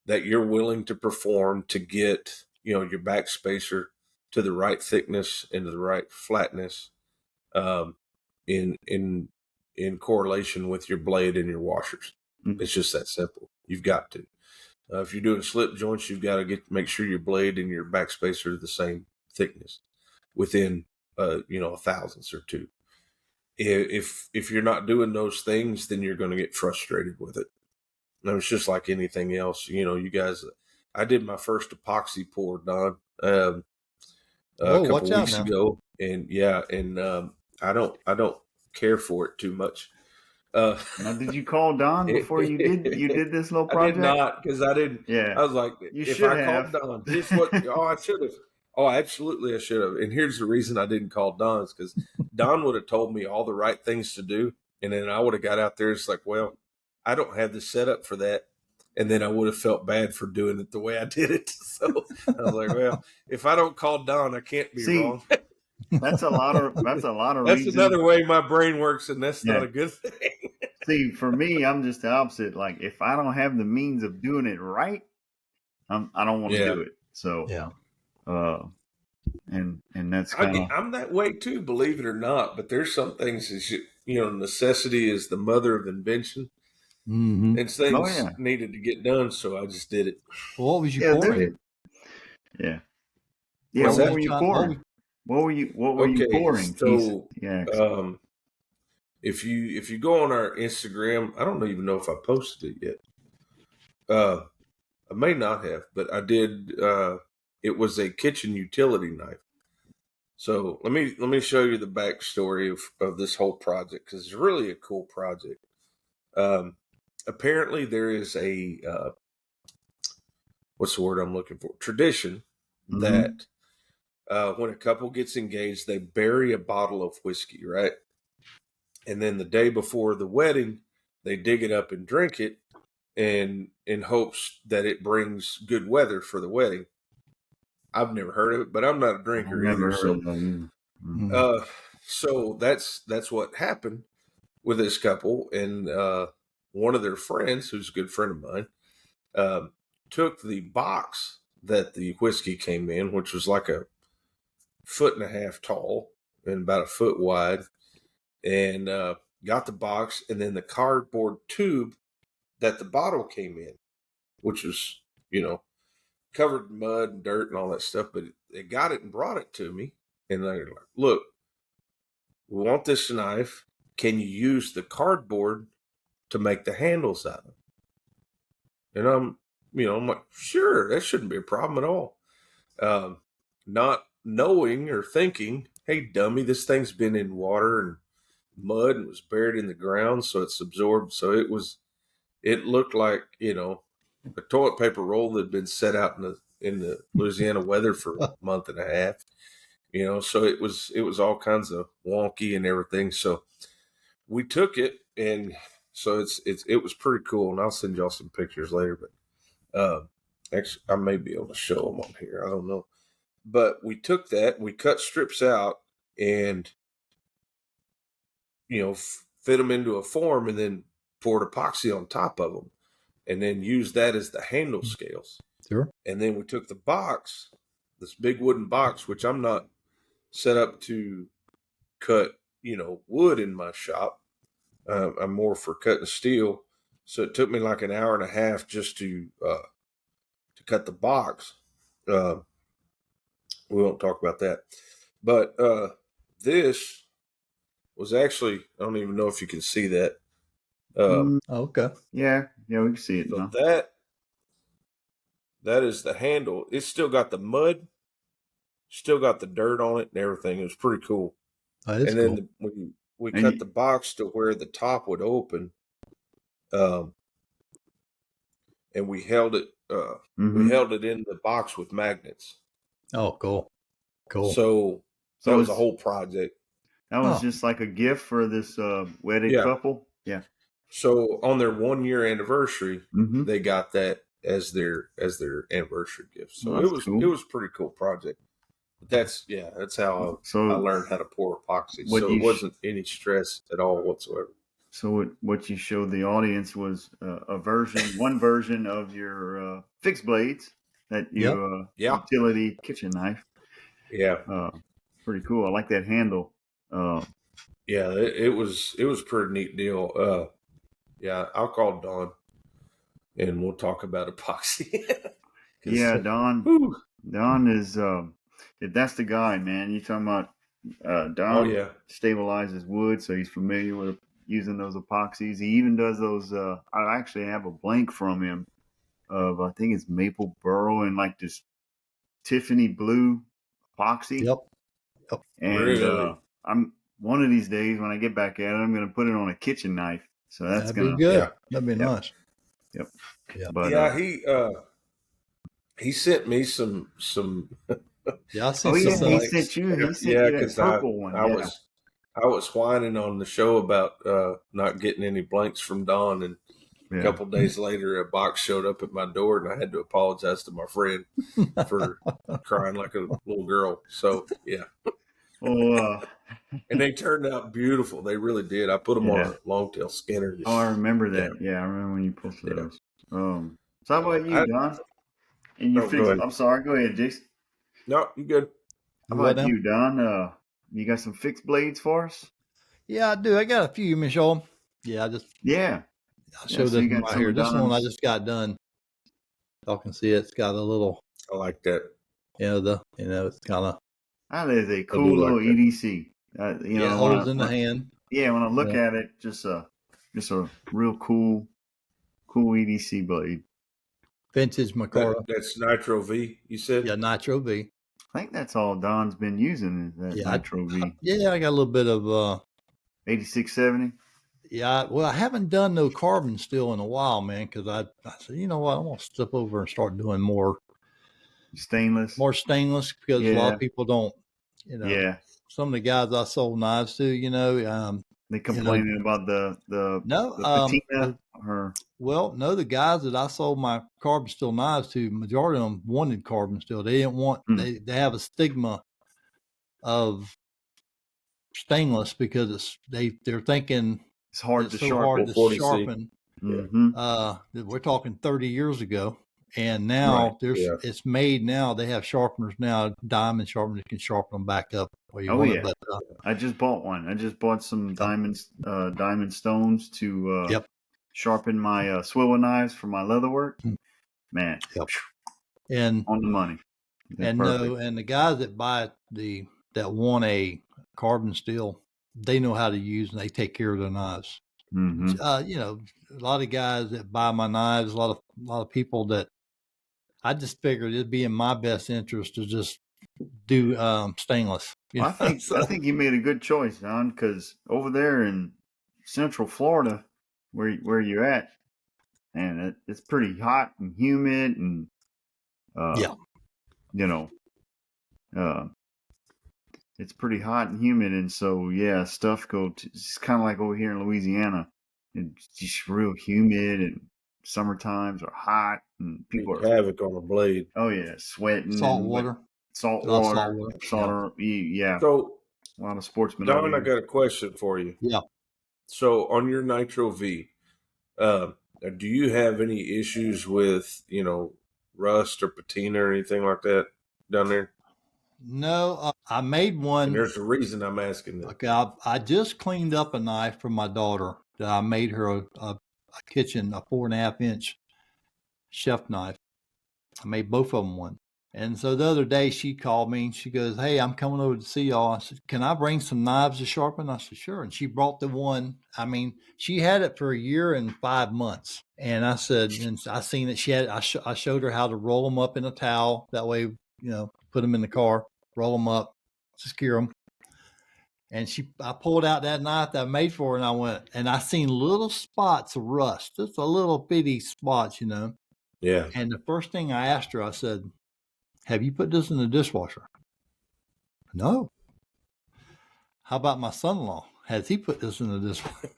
that you're willing to perform to get, your backspacer to the right thickness and to the right flatness, um, in in correlation with your blade and your washers. Mhm. It's just that simple. You've got to. If you're doing slip joints, you've got to make sure your blade and your backspacer are the same thickness within a thousandths or two. If you're not doing those things, then you're going to get frustrated with it. And it's just like anything else. You guys, I did my first epoxy pour, Don, a Whoa, couple watch out weeks now. ago, and yeah, and I don't care for it too much. Uh, Now, did you call Don before you did this little I did project? not, because I didn't. Yeah, I was like, you if should I called have. Don, here's what. Oh, I should have. Oh, absolutely, I should have. And here's the reason I didn't call Don, is because Don would have told me all the right things to do, and then I would have got out there. It's like, well, I don't have the setup for that, and then I would have felt bad for doing it the way I did it. So I was like, well, if I don't call Don, I can't be See, wrong. that's a lot of That's reason. another way my brain works, and that's not Yeah. a good thing. See, for me, I'm just the opposite. Like, if I don't have the means of doing it right, I don't want to Yeah. do it. So, Yeah. and that's kind of I'm that way too, believe it or not. But there's some things that necessity is the mother of invention, Mm-hmm. and oh things yeah, needed to get done, so I just did it. Well, what was you yeah, pouring? yeah, yeah. What's What What was that? were you you trying? pouring? What were you Okay, pouring? so Yeah. um, if you go on our Instagram, I don't even know if I posted it yet. I may not have, but I did. It was a kitchen utility knife. So let me show you the backstory of this whole project, because it's really a cool project. Um, Apparently, there is a what's the word I'm looking for? Tradition Mm-hmm. that when a couple gets engaged, they bury a bottle of whiskey, right? And then the day before the wedding, they dig it up and drink it, and in hopes that it brings good weather for the wedding. I've never heard of it, but I'm not a I drinker never either. heard So, of that either. Mm. uh, so that's what happened with this couple, and one of their friends, who's a good friend of mine, um, took the box that the whiskey came in, which was like a foot and a half tall and about a foot wide, and got the box, and then the cardboard tube that the bottle came in, which was, covered in mud and dirt and all that stuff, but they got it and brought it to me, and they're like, "Look, we want this knife. Can you use the cardboard to make the handles out of it?" And I'm like, "Sure, that shouldn't be a problem at all." Um, Not knowing or thinking, "Hey, dummy, this thing's been in water and mud and was buried in the ground, so it's absorbed." So it looked like, a toilet paper roll that had been set out in the Louisiana weather for a month and a half. So it was all kinds of wonky and everything. So we took it, and so it was pretty cool. And I'll send y'all some pictures later. But actually, I may be able to show them on here. I don't know. But we took that, we cut strips out, and fit them into a form, and then poured epoxy on top of them, and then used that as the handle scales. Sure. And then we took the box, this big wooden box, which I'm not set up to cut, wood in my shop. I'm more for cutting steel. So it took me like an hour and a half just to cut the box. We won't talk about that. But this was actually, I don't even know if you can see that. Okay. Yeah, we can see it So now. that is the handle. It's still got the mud, still got the dirt on it and everything. It was pretty cool. That is And cool. then we cut the box to where the top would open, and we held it. We held it in the box with magnets. Oh, cool. So that was a whole project. That was just like a gift for this wedded couple. Yeah. So on their 1-year anniversary, Mm-hmm. they got that as their anniversary gift. So Well, it was a pretty cool project. But that's how I learned how to pour epoxy. So it wasn't any stress at all whatsoever. So what you showed the audience was one version of your fixed blades that you utility kitchen knife. Yeah. Pretty cool. I like that handle. Yeah, it was a pretty neat deal. Yeah, I'll call Don and we'll talk about epoxy. Yeah, Don. Whew. Don is that's the guy, man. You talking about Don stabilizes wood, so he's familiar with using those epoxies. He even does those. I actually have a blank from him of I think it's maple burl and like this Tiffany blue epoxy. Yep. And really? I'm one of these days when I get back at it, I'm going to put it on a kitchen knife. So that's That'd be good. Yeah. That'd be nice. Yep. Yeah. But he sent me some. Yeah, I sent he some. sent you. He sent you that purple one. I was whining on the show about not getting any blanks from Don, and a couple of days later, a box showed up at my door, and I had to apologize to my friend for crying like a little girl. So yeah. Oh, and they turned out beautiful. They really did. I put them on a longtail skinner. I remember that. Yeah, I remember when you posted those. So how about you, Don? And you fixed. I'm sorry. Go ahead, Jason. No, you good. How about you, Don? You got some fixed blades for us? Yeah, I do. I got a few. You may show them. Yeah, I'll show this one right here. This one I just got done. Y'all can see it's got a little. I like that. It's kind of. That is a cool little EDC. Holds in the hand. Yeah, when I look at it, just a real cool EDC blade. Vintage Makara. That's Nitro V, you said? Yeah, Nitro V. I think that's all Don's been using is that Nitro V. I got a little bit of 8670. Yeah, well, I haven't done no carbon steel in a while, man, because I said, you know what, I'm gonna step over and start doing more stainless because a lot of people don't, some of the guys I sold knives to, they complaining about the patina no, the guys that I sold my carbon steel knives to, majority of them wanted carbon steel. They didn't want they have a stigma of stainless because they're thinking it's hard to sharpen. We're talking 30 years ago, and now it's made now. They have sharpeners now, diamond sharpeners can sharpen them back up where you want it. But I just bought one. I just bought some diamond stones to sharpen my swivel knives for my leather work. Man, and on the money. And perfect. and the guys that buy that want a carbon steel, they know how to use and they take care of their knives. Mm-hmm. A lot of guys that buy my knives, a lot of people that I just figured it'd be in my best interest to just do stainless. Well, So, I think you made a good choice, Don, because over there in Central Florida, where you're at, and it's pretty hot and humid, and yeah, you know, uh, it's pretty hot and humid, and so yeah, stuff it's kind of like over here in Louisiana. It's just real humid, and summer times are hot, and people Wreak are havoc on a blade. sweating salt and water, salt a lot of water, salt water. yeah, So, a lot of sportsmen over Don, I here. got a question for you. Yeah. So, on your Nitro V, do you have any issues with rust or patina or anything like that down there? No, I made And one. there's a reason I'm asking that. Okay, I just cleaned up a knife for my daughter that I made her a kitchen, a 4.5-inch chef knife. I made both of them one. And so the other day she called me and she goes, "Hey, I'm coming over to see y'all." I said, "Can I bring some knives to sharpen?" I said, "Sure." And she brought the one. I mean, she had it for a year and 5 months. And I said, and I seen that she had. I showed her how to roll them up in a towel. That way, put them in the car, roll them up, secure them. And I pulled out that knife that I made for her, and I went, and I seen little spots of rust, just a little bitty spots. Yeah. And the first thing I asked her, I said, "Have you put this in the dishwasher?" "No." "How about my son-in-law? Has he put this in the dishwasher?"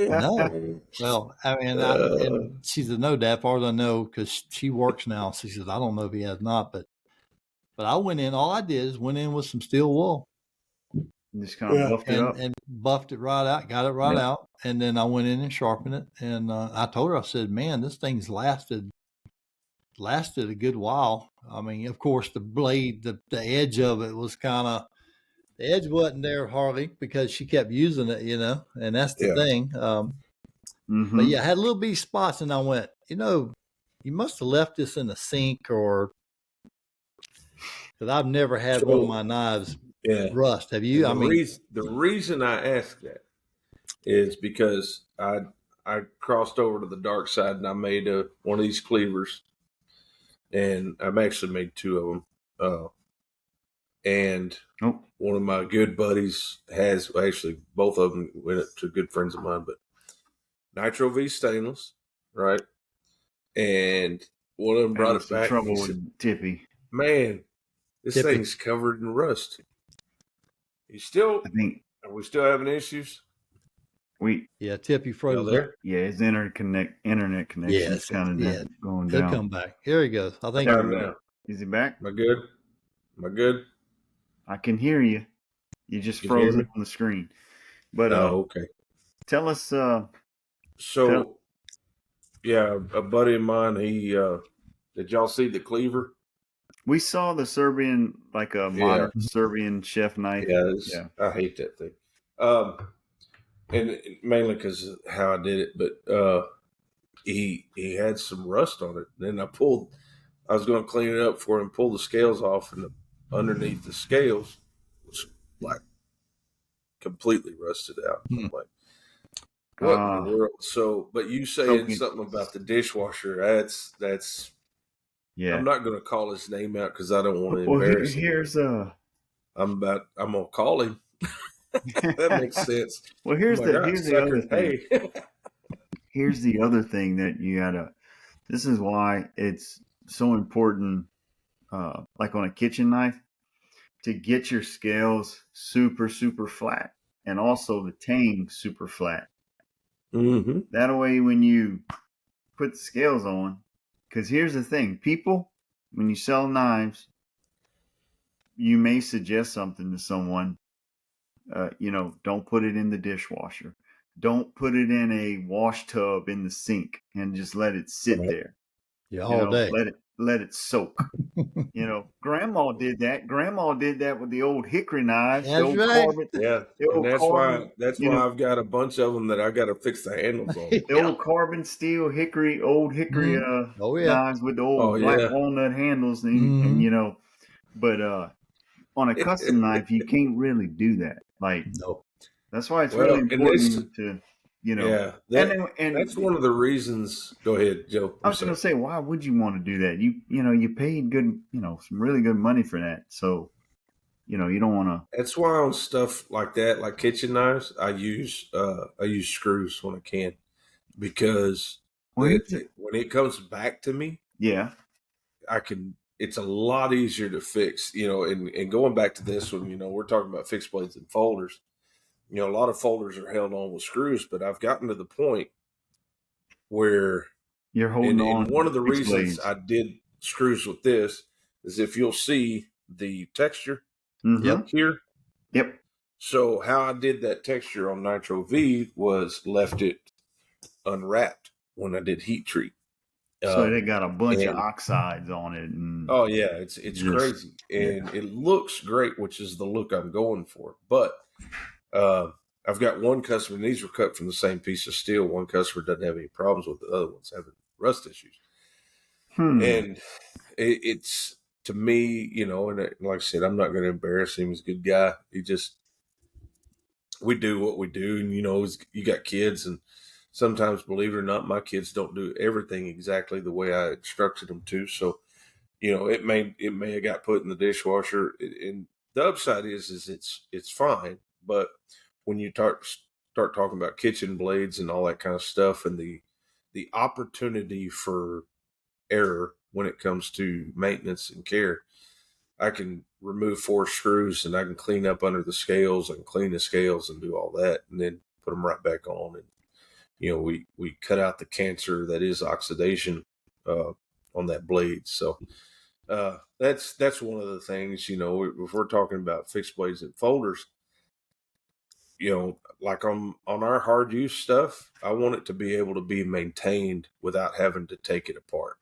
"No." Well, I mean, and she said, "No, Dad, far as I know," because she works now. So she says, "I don't know if he has not," but I went in. All I did is went in with some steel wool Just kind of buffed it up. and buffed it right out, got it right Yep. out, and then I went in and sharpened it. And I told her, I said, "Man, this thing's lasted a good while." I mean, of course, the blade, the edge of it was the edge wasn't there hardly because she kept using it, and that's the Yeah. thing. But yeah, I had little bitty spots, and I went, you must have left this in the sink, or because I've never had one of my So, knives yeah. rust. Have you? And I mean, the reason I ask that is because I crossed over to the dark side and I made one of these cleavers, and I've actually made two of them. And one of my good buddies has actually both of them went to good friends of mine, but Nitro V stainless, right? And one of them brought it Some back and he trouble said, with Tippy. "Man, this Tippy. thing's covered in rust." I think Are we still having issues? Yeah, Tippy froze up. There? Yeah, his internet connection is Yes, kind of yeah. going He'll down. come back. Here he goes. I think. Time now. Is he back? Am I good? Am I good? I can hear you. You just You can hear froze me? up on the screen. But Oh, okay. tell us. So, yeah, a buddy of mine, did y'all see the cleaver? We saw the Serbian, like a modern Serbian chef knife. Yeah, I hate that thing. And mainly because of how I did it, but he had some rust on it. Then I was going to clean it up for him, pull the scales off, and underneath the scales was like completely rusted out. I'm like, what in the world? So, but you saying something about the dishwasher? That's. Yeah. I'm not going to call his name out because I don't want to Well, embarrass him. here's I'm going to call him. That makes sense. Well, here's the other thing. Hey. Here's the other thing that you gotta. This is why it's so important, like on a kitchen knife, to get your scales super flat, and also the tang super flat. Mm-hmm. That way, when you put the scales on, because here's the thing, people, when you sell knives, you may suggest something to someone. Don't put it in the dishwasher. Don't put it in a wash tub in the sink and just let it sit there. Yeah, all day. let it soak. Grandma did that. Grandma did that with the old hickory knives, That's right. Yeah, the and old that's carbon, why I've got a bunch of them that I got to fix the handles on. the old carbon steel old hickory Mhm. Oh yeah. knives with the Oh old black yeah, walnut handles, and Mhm. but on a custom knife you can't really do that. Like No. that's why it's really well, and this important to yeah and that and that's one of the reasons. Go ahead, Joe. I I'm was gonna sorry. say, why would you want to do that? You paid good, some really good money for that. So, you don't want to. That's why on stuff like that, like kitchen knives, I use screws when I can because Well, here's it. when it comes back to me, Yeah. I can. It's a lot easier to fix, And going back to this one, we're talking about fixed blades and folders. A lot of folders are held on with screws, but I've gotten to the point where, You're holding and on one to of the fixed reasons blades. I did screws with this is if you'll see the texture Mm-hmm. Yep. here. Yep. So how I did that texture on Nitro V was left it unwrapped when I did heat treat. So they got a bunch of And oxides on it, and oh yeah, it's just crazy, yeah. and it looks great, which is the look I'm going for. But uh, I've got one customer, and these were cut from the same piece of steel. One customer doesn't have any problems with the other ones having rust issues, Hmm. and it's to me, and like I said, I'm not going to embarrass him. He's a good guy. We do what we do, and you got kids, and sometimes, believe it or not, my kids don't do everything exactly the way I instructed them to. So it may have got put in the dishwasher. And the upside is it's fine, but when you start talking about kitchen blades and all that kind of stuff, and the opportunity for error when it comes to maintenance and care, I can remove 4 screws and I can clean up under the scales and clean the scales and do all that, and then put them right back on. And we cut out the cancer that is oxidation on that blade. So that's one of the things. If we're talking about fixed blades and folders, like on our hard use stuff, I want it to be able to be maintained without having to take it apart.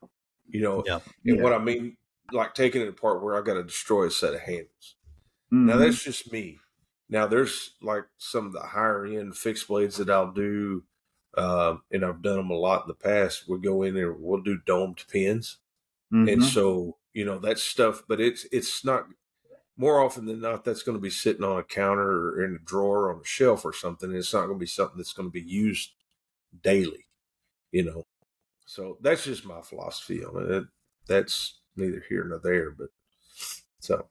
Yeah. And Yeah. what I mean, like taking it apart where I got to destroy a set of handles. Now Mm-hmm. that's just me. Now there's like some of the higher end fixed blades that I'll do, and I've done them a lot in the past. We'll go in there, we'll do domed pins, and Mm-hmm. so that's stuff. But it's not, more often than not, that's going to be sitting on a counter or in a drawer on a shelf or something. It's not going to be something that's going to be used daily, you know. So that's just my philosophy on it. That's neither here nor there, but so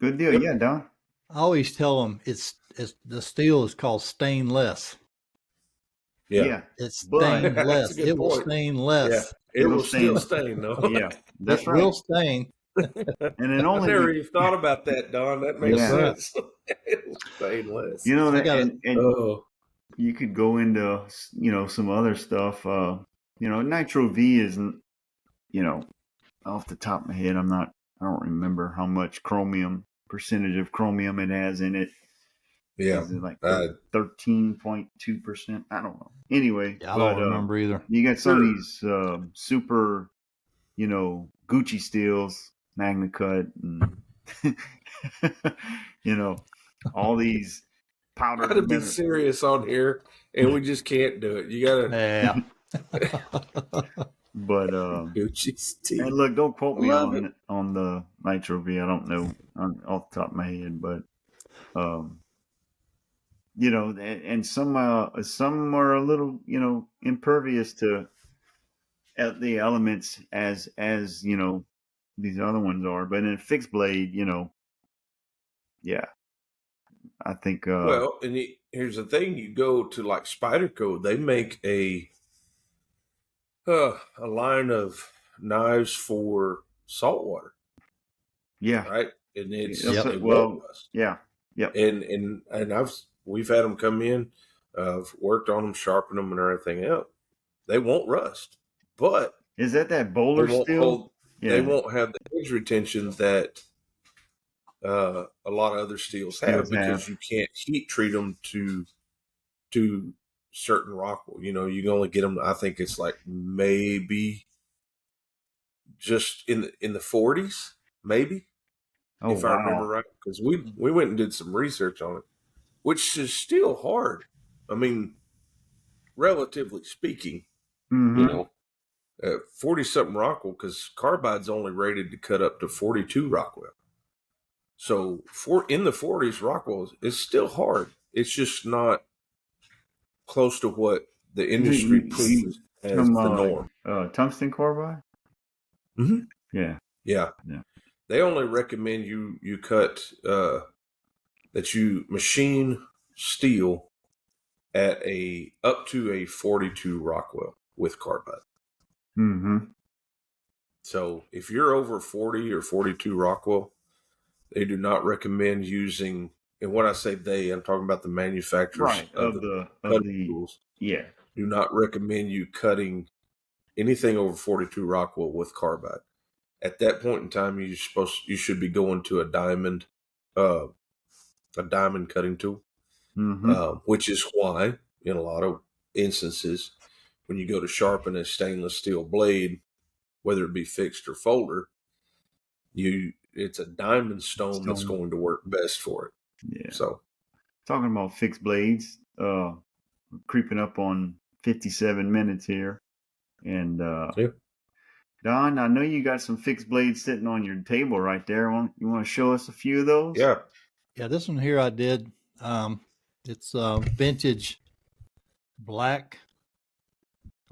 Good deal. yep, Yeah, Don. I always tell them it's the steel is called stainless. yeah, Yeah. It's But that's a stainless. good It will point. stain Yeah, less. it it'll will still stain. stain though. Yeah. That's It right. will stain. And it I only never be even thought about that, Don. That makes That's yeah. right. sense. It'll stain less. I That got it. and Oh, you could go into some other stuff. Nitro V isn't off the top of my head. I don't remember how much percentage of chromium it has in it. yeah. Is it like Uh, 13.2%? I don't know. Anyway, Yeah, I don't but remember either. you got some of sure. these super, Gucci steels, Magna Cut, and you know, all these Try powdered to be metal. serious on here, and we just can't do it. You gotta Yeah. But Gucci's and teeth. look, don't quote I me love it. on the Nitro V. I don't know off the top of my head, but um, and some are a little impervious to the elements as these other ones are. But in a fixed blade, yeah, I think Well, and here's the thing: you go to like Spyderco, they make a line of knives for saltwater, yeah, right? And Yep. they won't well, rust. yeah, yep. And we've had them come in, I've worked on them, sharpened them, and everything else. They won't rust, but Is that they bowler won't steel? hold. They Yeah, won't have the edge retention that a lot of other steels have steels have. because you can't heat treat them to certain rock wool. You can only get them. I think it's like maybe just in the 40s, maybe, Oh if I remember wow. right, because we went and did some research on it, which is still hard. I mean, relatively speaking, you Mm-hmm. know, 40 something Rockwell, because carbide's only rated to cut up to 42 Rockwell. So in the 40s, Rockwell is still hard. It's just not close to what the industry You pushes as some the norm. tungsten carbide? Mm-hmm. Yeah. Yeah, Yeah. they only recommend you cut that you machine steel at a up to a 42 Rockwell with carbide. Mm-hmm. So if you're over 40 or 42 Rockwell, they do not recommend using. And when I say they, I'm talking about the manufacturers Right. of Of the the cutting tools. yeah. Do not recommend you cutting anything over 42 Rockwell with carbide. At that point in time, you should be going to uh, a diamond cutting tool, Mm-hmm. which is why in a lot of instances, when you go to sharpen a stainless steel blade, whether it be fixed or folder, it's a diamond stone that's Stone. going to work best for it. Yeah. So Talking about fixed blades, creeping up on 57 minutes here. And yeah, Don, I know you got some fixed blades sitting on your table right there. You want to show us a few of those? yeah, Yeah, this one here I did. It's vintage black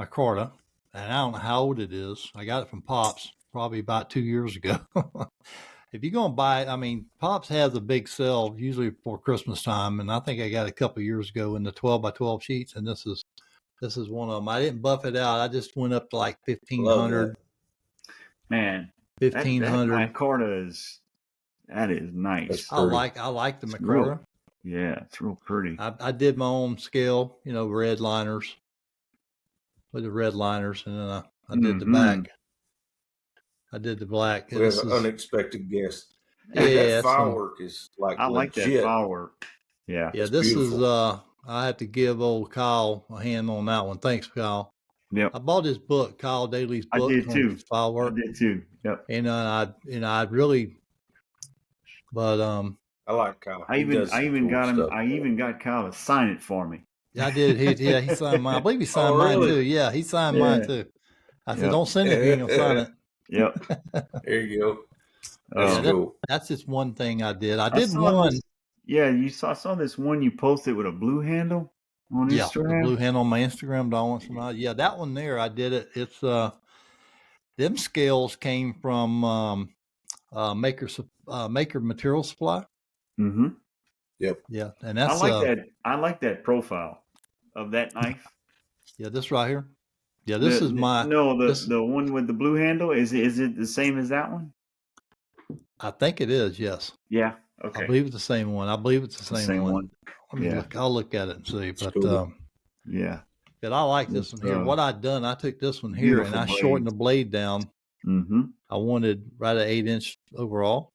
micarta, and I don't know how old it is. I got it from Pops probably about 2 years ago. If you're gonna buy it, I mean, Pops has a big sale usually for Christmas time, and I think I got it a couple of years ago in the 12 by 12 sheets, and this is one of them. I didn't buff it out. I just went up to like love that. 1500, Man, that 1500. micarta that is That's nice. pretty. I like the It's real, micarta. yeah, it's real pretty. I did my own scale, red liners with the red liners, and then I did the Mm-hmm. back. I did the black. We have This an is unexpected guest. Dude, that yeah, firework is like I like that legit. firework. Yeah. yeah. It's This is beautiful. I have to give old Kyle a hand on that one. Thanks, Kyle. Yep. I bought his book, Kyle Daly's I book did on too. I firework, did too. Yep. and I really, but I like Kyle. He does I some even cool got him. stuff. I even got Kyle to sign it for me. I did. He signed mine. I believe he Oh, signed mine really? too. Yeah, he signed mine Yeah. too. I said, Yep. don't send it if you ain't gonna sign it. Yep. There you go. That's Yeah, Um, cool. that's just one thing I did. I I did saw one. this. Yeah, I saw this one you posted with a blue handle on Yeah, the blue Instagram. hand on my Instagram, Don once in a while. Yeah, that one there, I did it. It's them scales came from Maker Material Supply. Mm-hmm. Yep. Yeah, and I that's like that. I like that profile of that knife. yeah, this right here. Yeah, this is my No, this. the one with the blue handle. Is it the same as that one? I think it is. Yes, Yeah. I Okay. believe it's the same one. I believe it's the It's the same same one. one. Let me Yeah. look. I'll look at it and see. It's But cool. Yeah. I like this It's one here. What I done, I took this one here and beautiful I blade. shortened the blade down. Mm-hmm. I wanted right at 8-inch overall,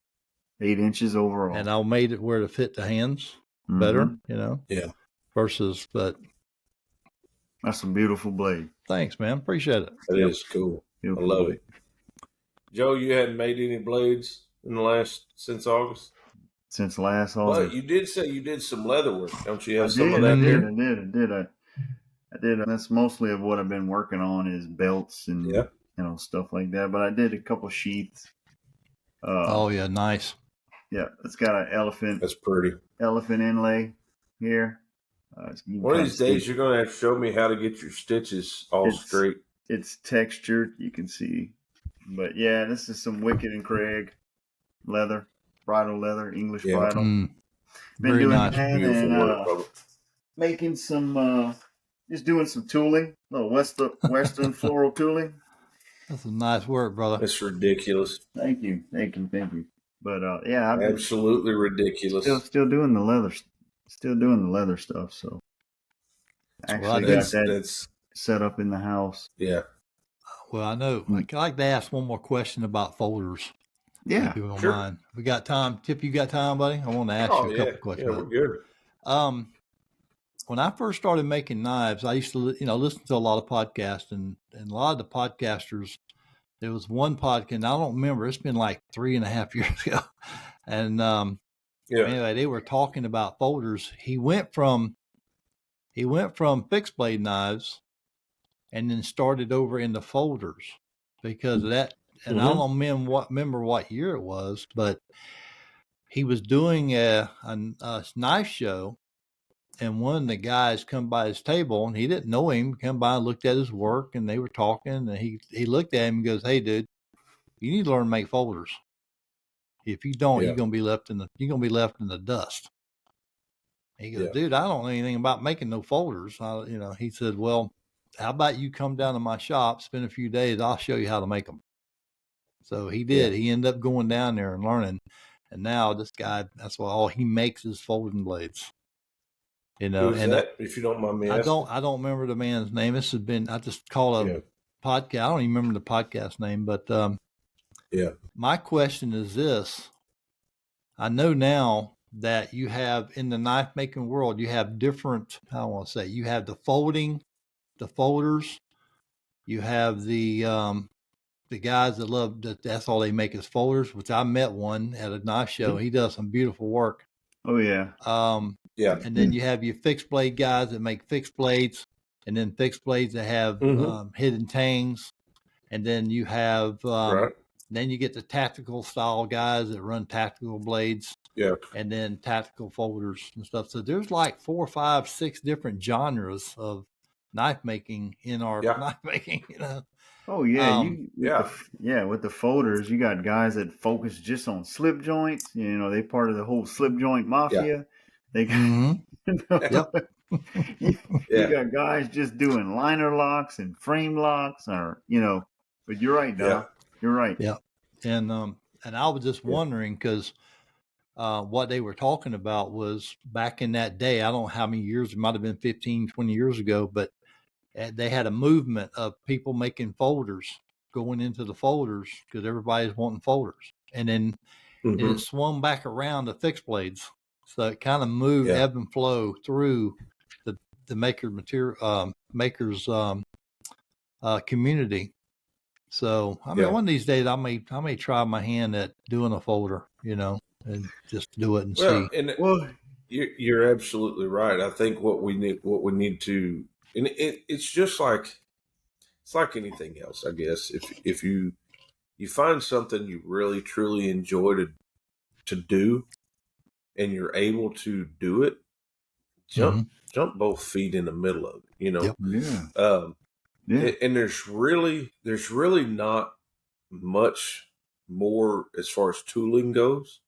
8 inches overall. and I made it where to fit the hands Mm-hmm. better. Yeah. Versus, but That's a beautiful blade. thanks, man. Appreciate it. That Yep. is cool. Beautiful I love blade. it. Joe, you hadn't made any blades in the since August? Since last But August. you did say you did some leather work. Don't you I have some did. of that there? I did. That's mostly of what I've been working on is belts and Yeah. stuff like that. But I did a couple sheaths. Oh yeah, nice. Yeah, it's got an That's pretty. elephant inlay here. You can One of kinda these days, see you're going to have to show me how to get your stitches all straight. it's textured. You can see, but yeah, this is some Wicked and Craig leather, bridal leather, English Yeah. bridal. Mm, Been very doing nice. that Beautiful and work, brother. making some, just doing some tooling, little Western floral tooling. That's some nice work, brother. That's ridiculous. Thank you. But yeah, I've been Absolutely ridiculous. still doing the leather, stuff. So actually got that That's set up in the house. yeah. Well, I know. I'd like to ask one more question about folders. Yeah, If you don't sure. mind. We got time. Tip, you got time, buddy? I want to ask Oh you a yeah, couple questions. yeah, we're good. When I first started making knives, I used to, listen to a lot of podcasts, and a lot of the podcasters, there was one podcast, and I don't remember. It's been like 3.5 years ago, and Yeah. anyway, they were talking about folders. He went from fixed blade knives, and then started over into folders because of that. And I don't remember what year it was, but he was doing a knife show, and one of the guys come by his table, and he didn't know him. Come by and looked at his work, and they were talking. And he looked at him and goes, "Hey, dude, you need to learn to make folders. If you don't, Yeah. you're gonna be left in the dust." He goes, Yeah. "Dude, I don't know anything about making no folders." He said, "Well, how about you come down to my shop, spend a few days, I'll show you how to make them." So he did. Yeah. He ended up going down there and learning. And now this guy, that's why all he makes is folding blades. Who's And that? If you don't mind me asking. I don't remember the man's name. This has been, I just call a podcast. I don't even remember the podcast name, but my question is this. I know now that you have in the knife making world, you have different, I don't want to say, you have the folders, you have the guys that love that's all they make is folders, which I met one at a knife show. He does some beautiful work. Oh yeah. Yeah. And then you have your fixed blade guys that make fixed blades, and then fixed blades that have hidden tangs, and then you have Right. then you get the tactical style guys that run tactical blades. Yeah. And then tactical folders and stuff. So there's like 4, 5, 6 different genres of knife making in our knife making, Oh yeah, with the folders, you got guys that focus just on slip joints. They part of the whole slip joint mafia. They got, you got guys just doing liner locks and frame locks, but you're right, Doc. You're right. Yeah, and I was just wondering because what they were talking about was back in that day. I don't know how many years, it might have been 15, 20 years ago, but they had a movement of people making folders, going into the folders because everybody's wanting folders. And then it swung back around to fixed blades. So it kind of moved ebb and flow through the makers community. So I mean, one of these days I may try my hand at doing a folder, and just do it and see. You're absolutely right. I think what we need to, and it's just like, it's like anything else, I guess. If you find something you really truly enjoy to do, and you're able to do it, jump both feet in the middle of it. And there's really not much more as far as tooling goes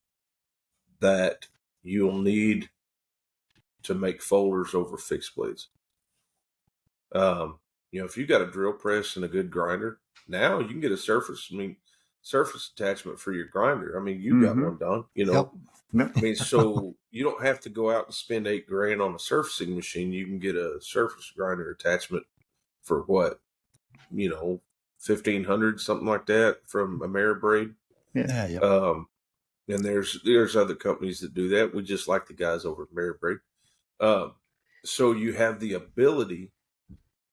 that you'll need to make folders over fixed blades. If you got a drill press and a good grinder, now you can get a surface attachment for your grinder. I mean, you got one done, I mean, so you don't have to go out and spend $8,000 on a surfacing machine. You can get a surface grinder attachment for what, $1,500, something like that, from Ameribraid. Yeah. And there's other companies that do that. We just like the guys over at Ameribraid. So you have the ability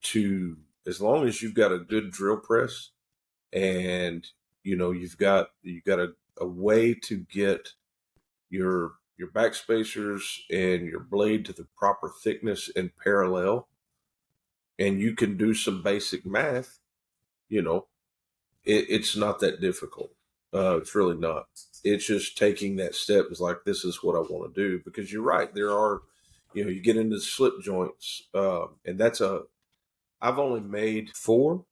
to, as long as you've got a good drill press and you've got a way to get your back spacers and your blade to the proper thickness and parallel, and you can do some basic math, it's not that difficult. It's really not. It's just taking that step. Is like, this is what I want to do, because you're right. There are, you get into slip joints, and I've only made 4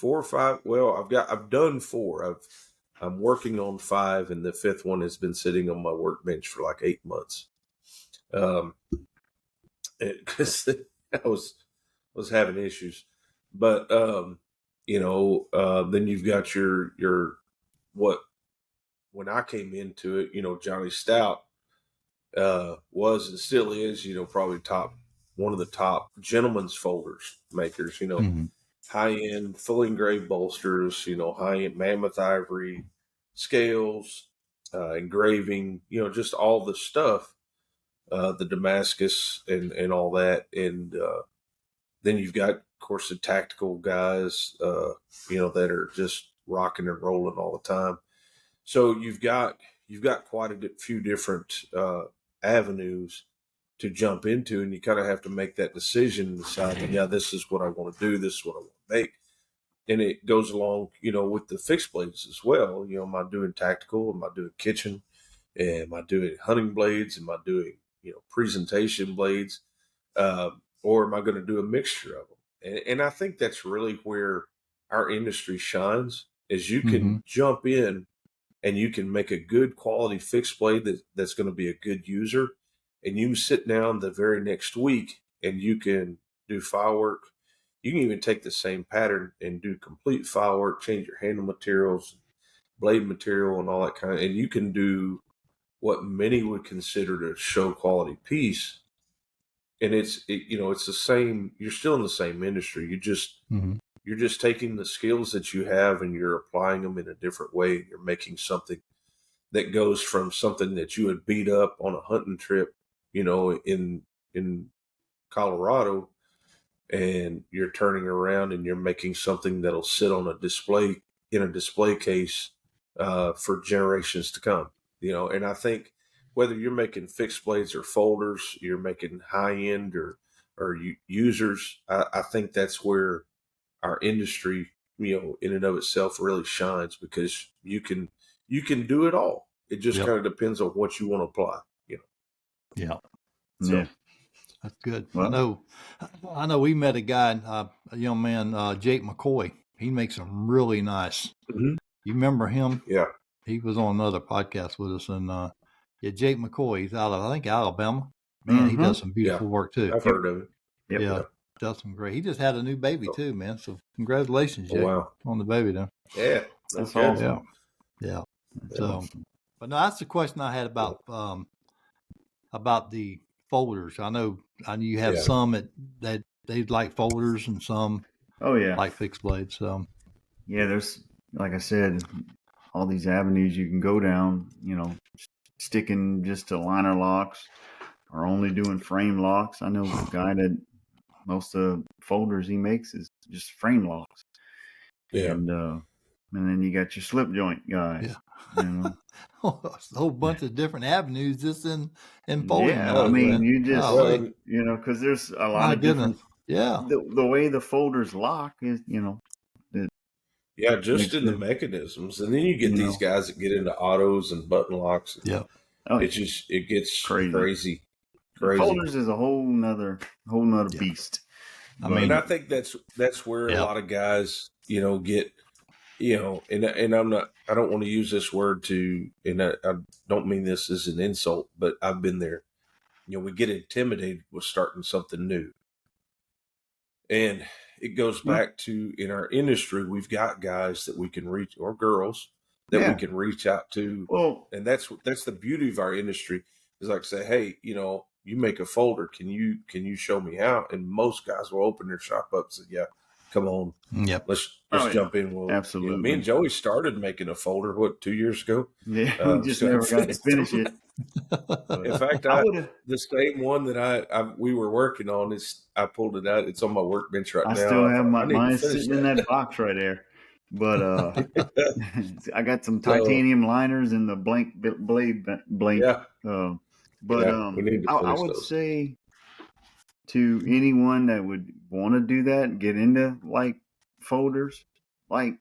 or 5. Well, I've done 4. I'm working on 5, and the 5th one has been sitting on my workbench for like 8 months. Because I was having issues, but then you've got your what, when I came into it, Johnny Stout was and still is, probably one of the top gentlemen's folders makers, high end, full engraved bolsters, high end mammoth ivory scales, engraving, just all the stuff, the Damascus and all that. And then you've got course, the tactical guys, that are just rocking and rolling all the time. So you've got quite a few different avenues to jump into, and you kind of have to make that decision and decide, yeah, this is what I want to do, this is what I want to make. And it goes along, with the fixed blades as well. Am I doing tactical? Am I doing kitchen? Am I doing hunting blades? Am I doing, presentation blades? Or am I going to do a mixture of them? And I think that's really where our industry shines, is you Mm-hmm. can jump in and you can make a good quality fixed blade that's going to be a good user. And you can sit down the very next week and you can do file work. You can even take the same pattern and do complete file work, change your handle materials, blade material, and all that kind of, and you can do what many would consider a show quality piece. And it's the same. You're still in the same industry. Mm-hmm. You're just taking the skills that you have and you're applying them in a different way. You're making something that goes from something that you would beat up on a hunting trip, in Colorado, and you're turning around and you're making something that'll sit on a display case for generations to come. And I think whether you're making fixed blades or folders, you're making high end or users, I think that's where our industry, in and of itself really shines, because you can do it all. It just Yep. kind of depends on what you want to apply. Yeah. So Yeah. That's good. Well, I know. We met a guy, a young man, Jake McCoy. He makes them really nice. mhm. You remember him? Yeah, He was on another podcast with us, and yeah, Jake McCoy. He's out of, I think, Alabama. Man, he does some yeah, beautiful work too. I've Yep. heard of it. Yep. Yeah, Yeah. does some great. He just had a new baby Oh, too, man. So congratulations, oh, Jake, wow. on the baby there. Yeah, no That's kidding. awesome. Yeah. That's So, awesome. but no, that's the question I had about the folders. I know you have Yeah, some that they like folders and some Oh yeah. like fixed blades. So Yeah, there's, like I said, all these avenues you can go down, sticking just to liner locks or only doing frame locks. I know a guy that most of the folders he makes is just frame locks. yeah. And then you got your slip joint guys, yeah, a whole bunch of different avenues just in folding Yeah, I knives, mean, man. you just, Well, Golly, and because there's a lot my of different, goodness. Yeah. the way the folders lock is, it yeah, just makes in the the, mechanisms, and then you get you these know, guys that get into autos and button locks. Yeah. oh It yeah, just it gets crazy. crazy, And crazy. folders is a whole nother Yeah. beast. I But, And mean, I think that's where a yeah. lot of guys, get, and I don't want to use this word and I don't mean this as an insult, but I've been there. We get intimidated with starting something new. And it goes well, back to, in our industry, we've got guys that we can reach, or girls that we yeah, can reach out to. well, And that's the beauty of our industry, is like say, hey, you make a folder. Can you show me how? And most guys will open their shop up and say, yeah, come on, Yep. let's oh yeah, jump in. Well, me and absolutely. Joey started making a folder, 2 years ago? Yeah, we just Still never haven't got to finished finish them. it. But In fact, I would have, the same one that we were working on, I pulled it out. It's on my workbench right I now. still I have thought I need to mine finish sitting in that box right there. But that. I got some So titanium liners and the blade blank. yeah, But we need to I finish would those. say to anyone that would want to do that, get into like folders, like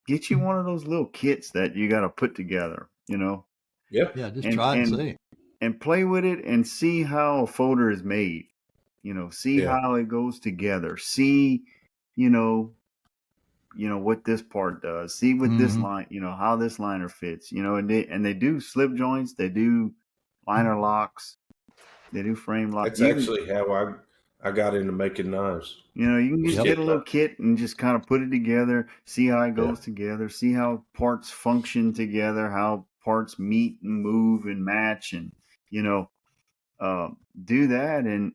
get you one of those little kits that you got to put together, Yeah, Yeah, just and try it and and see. and play with it and see how a folder is made. See yeah, how it goes together. See, you know, what this part does. See what this Mm-hmm. line, how this liner fits. And they do slip joints. They do liner locks. They do frame lock. that's actually how I got into making knives. You can Was just Yep. get a getting little kit and just kind of put it together. See how it yeah, goes together. See how parts function together. How parts meet and move and match, and you know, uh, do that. And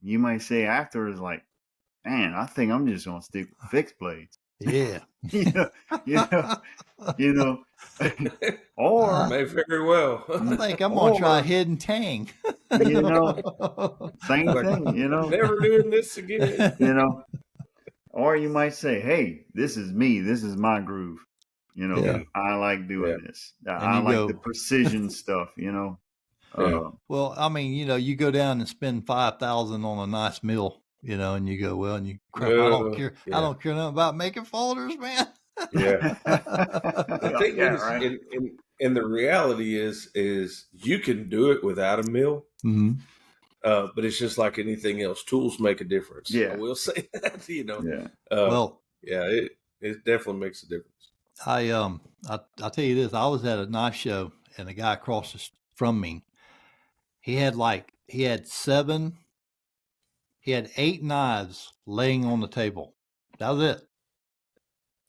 you might say after is like, man, I think I'm just gonna stick with fixed blades. Yeah. you know, you know, you know, or May very well. I think I'm gonna try or hidden tang. you know, same Like, thing. never doing this again. You know, or you might say, "Hey, this is me. This is my groove." Yeah. I like doing Yeah. this. And I you like the go, precision stuff. Yeah. well, I mean, you go down and spend 5,000 on a nice meal, and you go, well, and you crap, I don't care. I Yeah. don't care nothing about making folders, man. Yeah. The yeah, thing is, right. and the reality is you can do it without a mill. Mhm. But it's just like anything else. Tools make a difference. I Yeah, will say that, yeah. Well, yeah, it definitely makes a difference. I'll tell you this. I was at a knife show, and a guy from me, he had 8 knives laying on the table. That was it.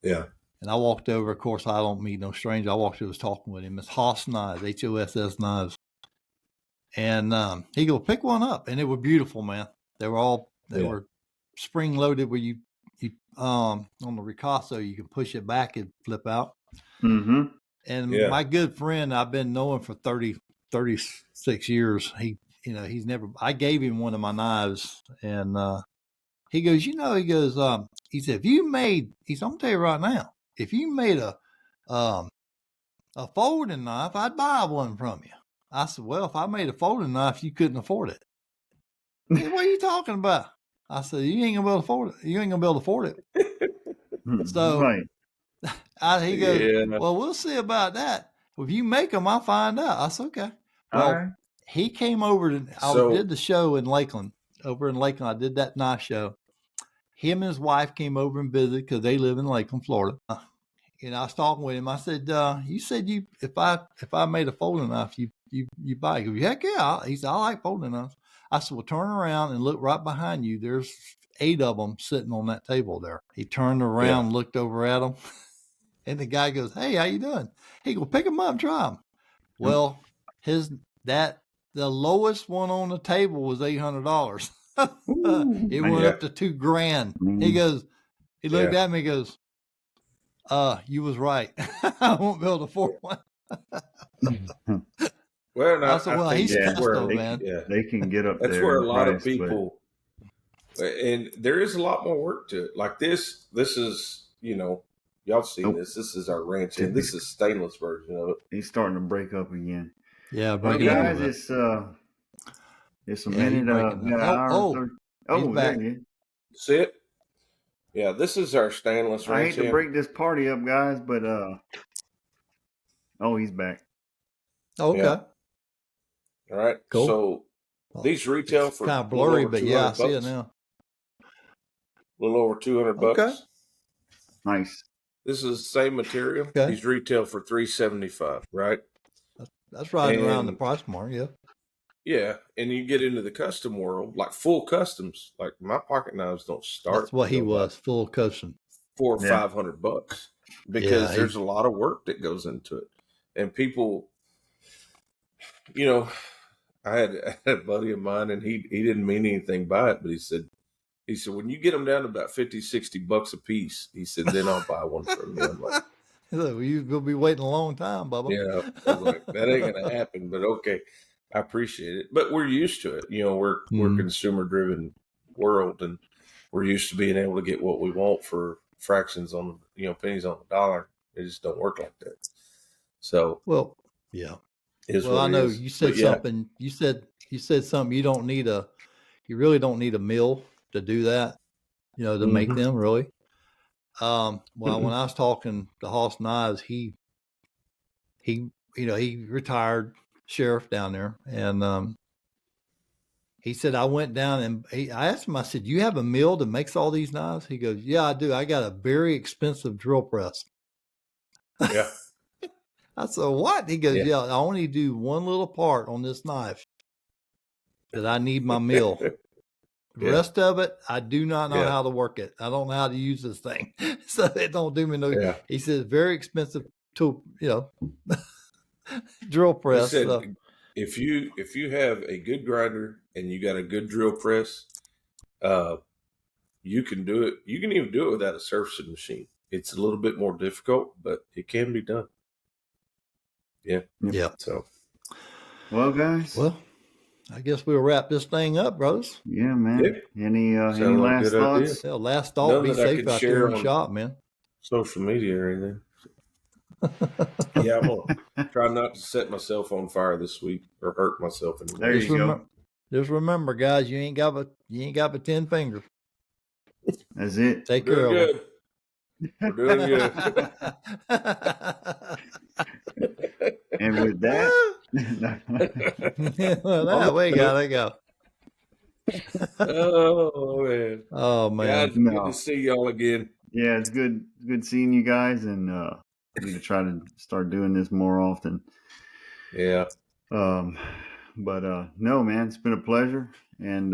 Yeah. And I walked over. Of course, I don't meet no stranger. I walked over, was talking with him. It's Hoss knives, HOSS knives. And he go, pick one up, and they were beautiful, man. They were spring loaded where you on the Ricasso you can push it back and flip out. Mm-hmm. And my good friend I've been knowing for 36 years. He's never. I gave him one of my knives, and he goes, he said, if you made, he said, I'm gonna tell you right now, if you made a folding knife, I'd buy one from you. I said, well, if I made a folding knife, you couldn't afford it. He said, what are you talking about? I said, you ain't gonna be able to afford it. You ain't gonna be able to afford it. So Right. he goes, Yeah. well, we'll see about that. If you make them, I'll find out. I said, okay. All Well, right. he came over to, I So did the show in Lakeland, over in Lakeland. I did that knife show. Him and his wife came over and visited because they live in Lakeland, Florida. I was talking with him. I said, you said if I made a folding knife, you buy it. He goes, heck yeah. He said, I like folding knives. I said, well, turn around and look right behind you. There's 8 of them sitting on that table there. He turned around, looked over at them, and the guy goes, hey, how you doing? He goes, pick them up and try them. Well, the lowest one on the table was $800. Ooh, It went man. up to $2,000. He Mm. goes, he looked at me, he goes, you was right. I won't be able to afford one. well, I said, well, I think he's Yeah, Testo, they man. they can get up that's there where in a lot of price, but people, and there is a lot more work to it. Like this is y'all seen nope. this. This is our ranch, and Tippy, this is stainless version of it. he's starting to break up again. Yeah, Well, breaking up a guys, bit. it's a Yeah, he's minute. breaking We up. got an hour and 30. He's Oh, there back. you is. See it? Yeah, this is our stainless I ranch hate to hand. break this party up, guys, but oh, he's back. Okay. Yeah. All right. Cool. So these retail for kind of a little blurry, over but 200 yeah, I see it bucks. now. A little over 200 Okay. bucks. Nice. This is the same material. Okay. These retail for $375, right? That's right around the And price mark, yeah. yeah, and you get into the custom world, like full customs. Like my pocket knives don't start That's what he till about was, full custom. $400 or Yeah. $500 because Yeah, there's a lot of work that goes into it, and people, you know, I had a buddy of mine, and he didn't mean anything by it, but he said when you get them down to about 50, 60 bucks a piece, he said, then I'll buy one from you. I'm like, well, you're going to be waiting a long time, Bubba. yeah, I was like, that ain't gonna happen, but okay, I appreciate it. But we're used to it. We're consumer driven world, and we're used to being able to get what we want for fractions on pennies on the dollar. It just don't work like that. So Well, yeah. is Well, what I it know is. you said But yeah, something. You said something. You really don't need a mill to do that. To make Mhm. them really. Well, when I was talking to Hoss Knives, he retired sheriff down there, and he said I went down and I asked him. I said, "You have a mill that makes all these knives?" He goes, "Yeah, I do. I got a very expensive drill press." yeah, I said, "What?" He goes, yeah. "Yeah, I only do one little part on this knife that I need my mill. The Yeah, rest of it, I do not know yeah, how to work it. I don't know how to use this thing, so it don't do me no." yeah. He says, "Very expensive tool, drill He press." So, said, if you have a good grinder and you got a good drill press, uh, you can do it. You can even do it without a surfacing machine. It's a little bit more difficult, but it can be done. Yeah. Yeah. So, Well, guys. Well, I guess we'll wrap this thing up, brothers. Yeah, man. yeah, Any sound like a last good idea. thoughts? Well, last thought, None be that I safe could out there share in the on shop, man. social media or anything. Yeah, I'm gonna try not to set myself on fire this week or hurt myself anymore. There you go. Just remember, guys, you ain't got but 10 fingers. That's it. Take We're care doing of good. We're doing good. And with that, well, that way, gotta go. Oh man. Oh man. Guys, good No. to see y'all again. Yeah, it's good seeing you guys, and need to try to start doing this more often. Yeah. But no, man, it's been a pleasure, and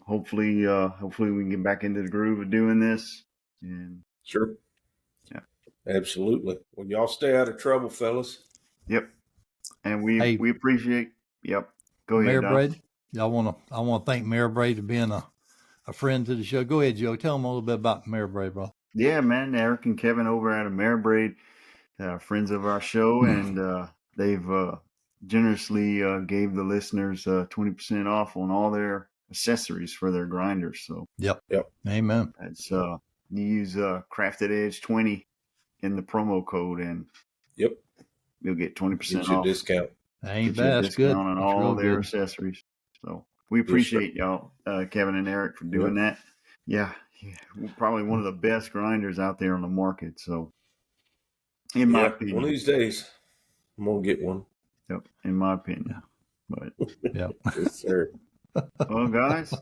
hopefully we can get back into the groove of doing this. And Sure. yeah, Absolutely. Well, y'all stay out of trouble, fellas. yep. And we Hey, appreciate. Yep. Go ahead, Mayor Doc. Braid. I want to thank Mayor Braid for being a friend to the show. Go ahead, Joe. Tell them a little bit about Mayor Braid, bro. Yeah, man. Eric and Kevin over at Ameribraid, friends of our show, and they've generously gave the listeners 20% off on all their accessories for their grinders. So Yep. Yep. Amen. that's you use Crafted Edge 20 in the promo code, and Yep. you'll get 20% Get your off. discount. That ain't Get you a bad. That's good. discount on That's all real their good. accessories. So we appreciate y'all, Kevin and Eric, for doing that. Yeah, we're probably one of the best grinders out there on the market. So, in my opinion, one of these days, I'm gonna get one. Yep, in my opinion. But yeah. Yes, sir. Well, guys,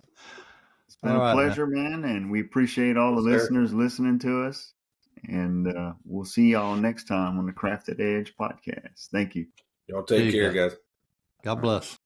it's been a pleasure, man, and we appreciate all the listeners listening to us. And we'll see y'all next time on the Crafted Edge podcast. Thank you. Y'all take care, guys. God bless.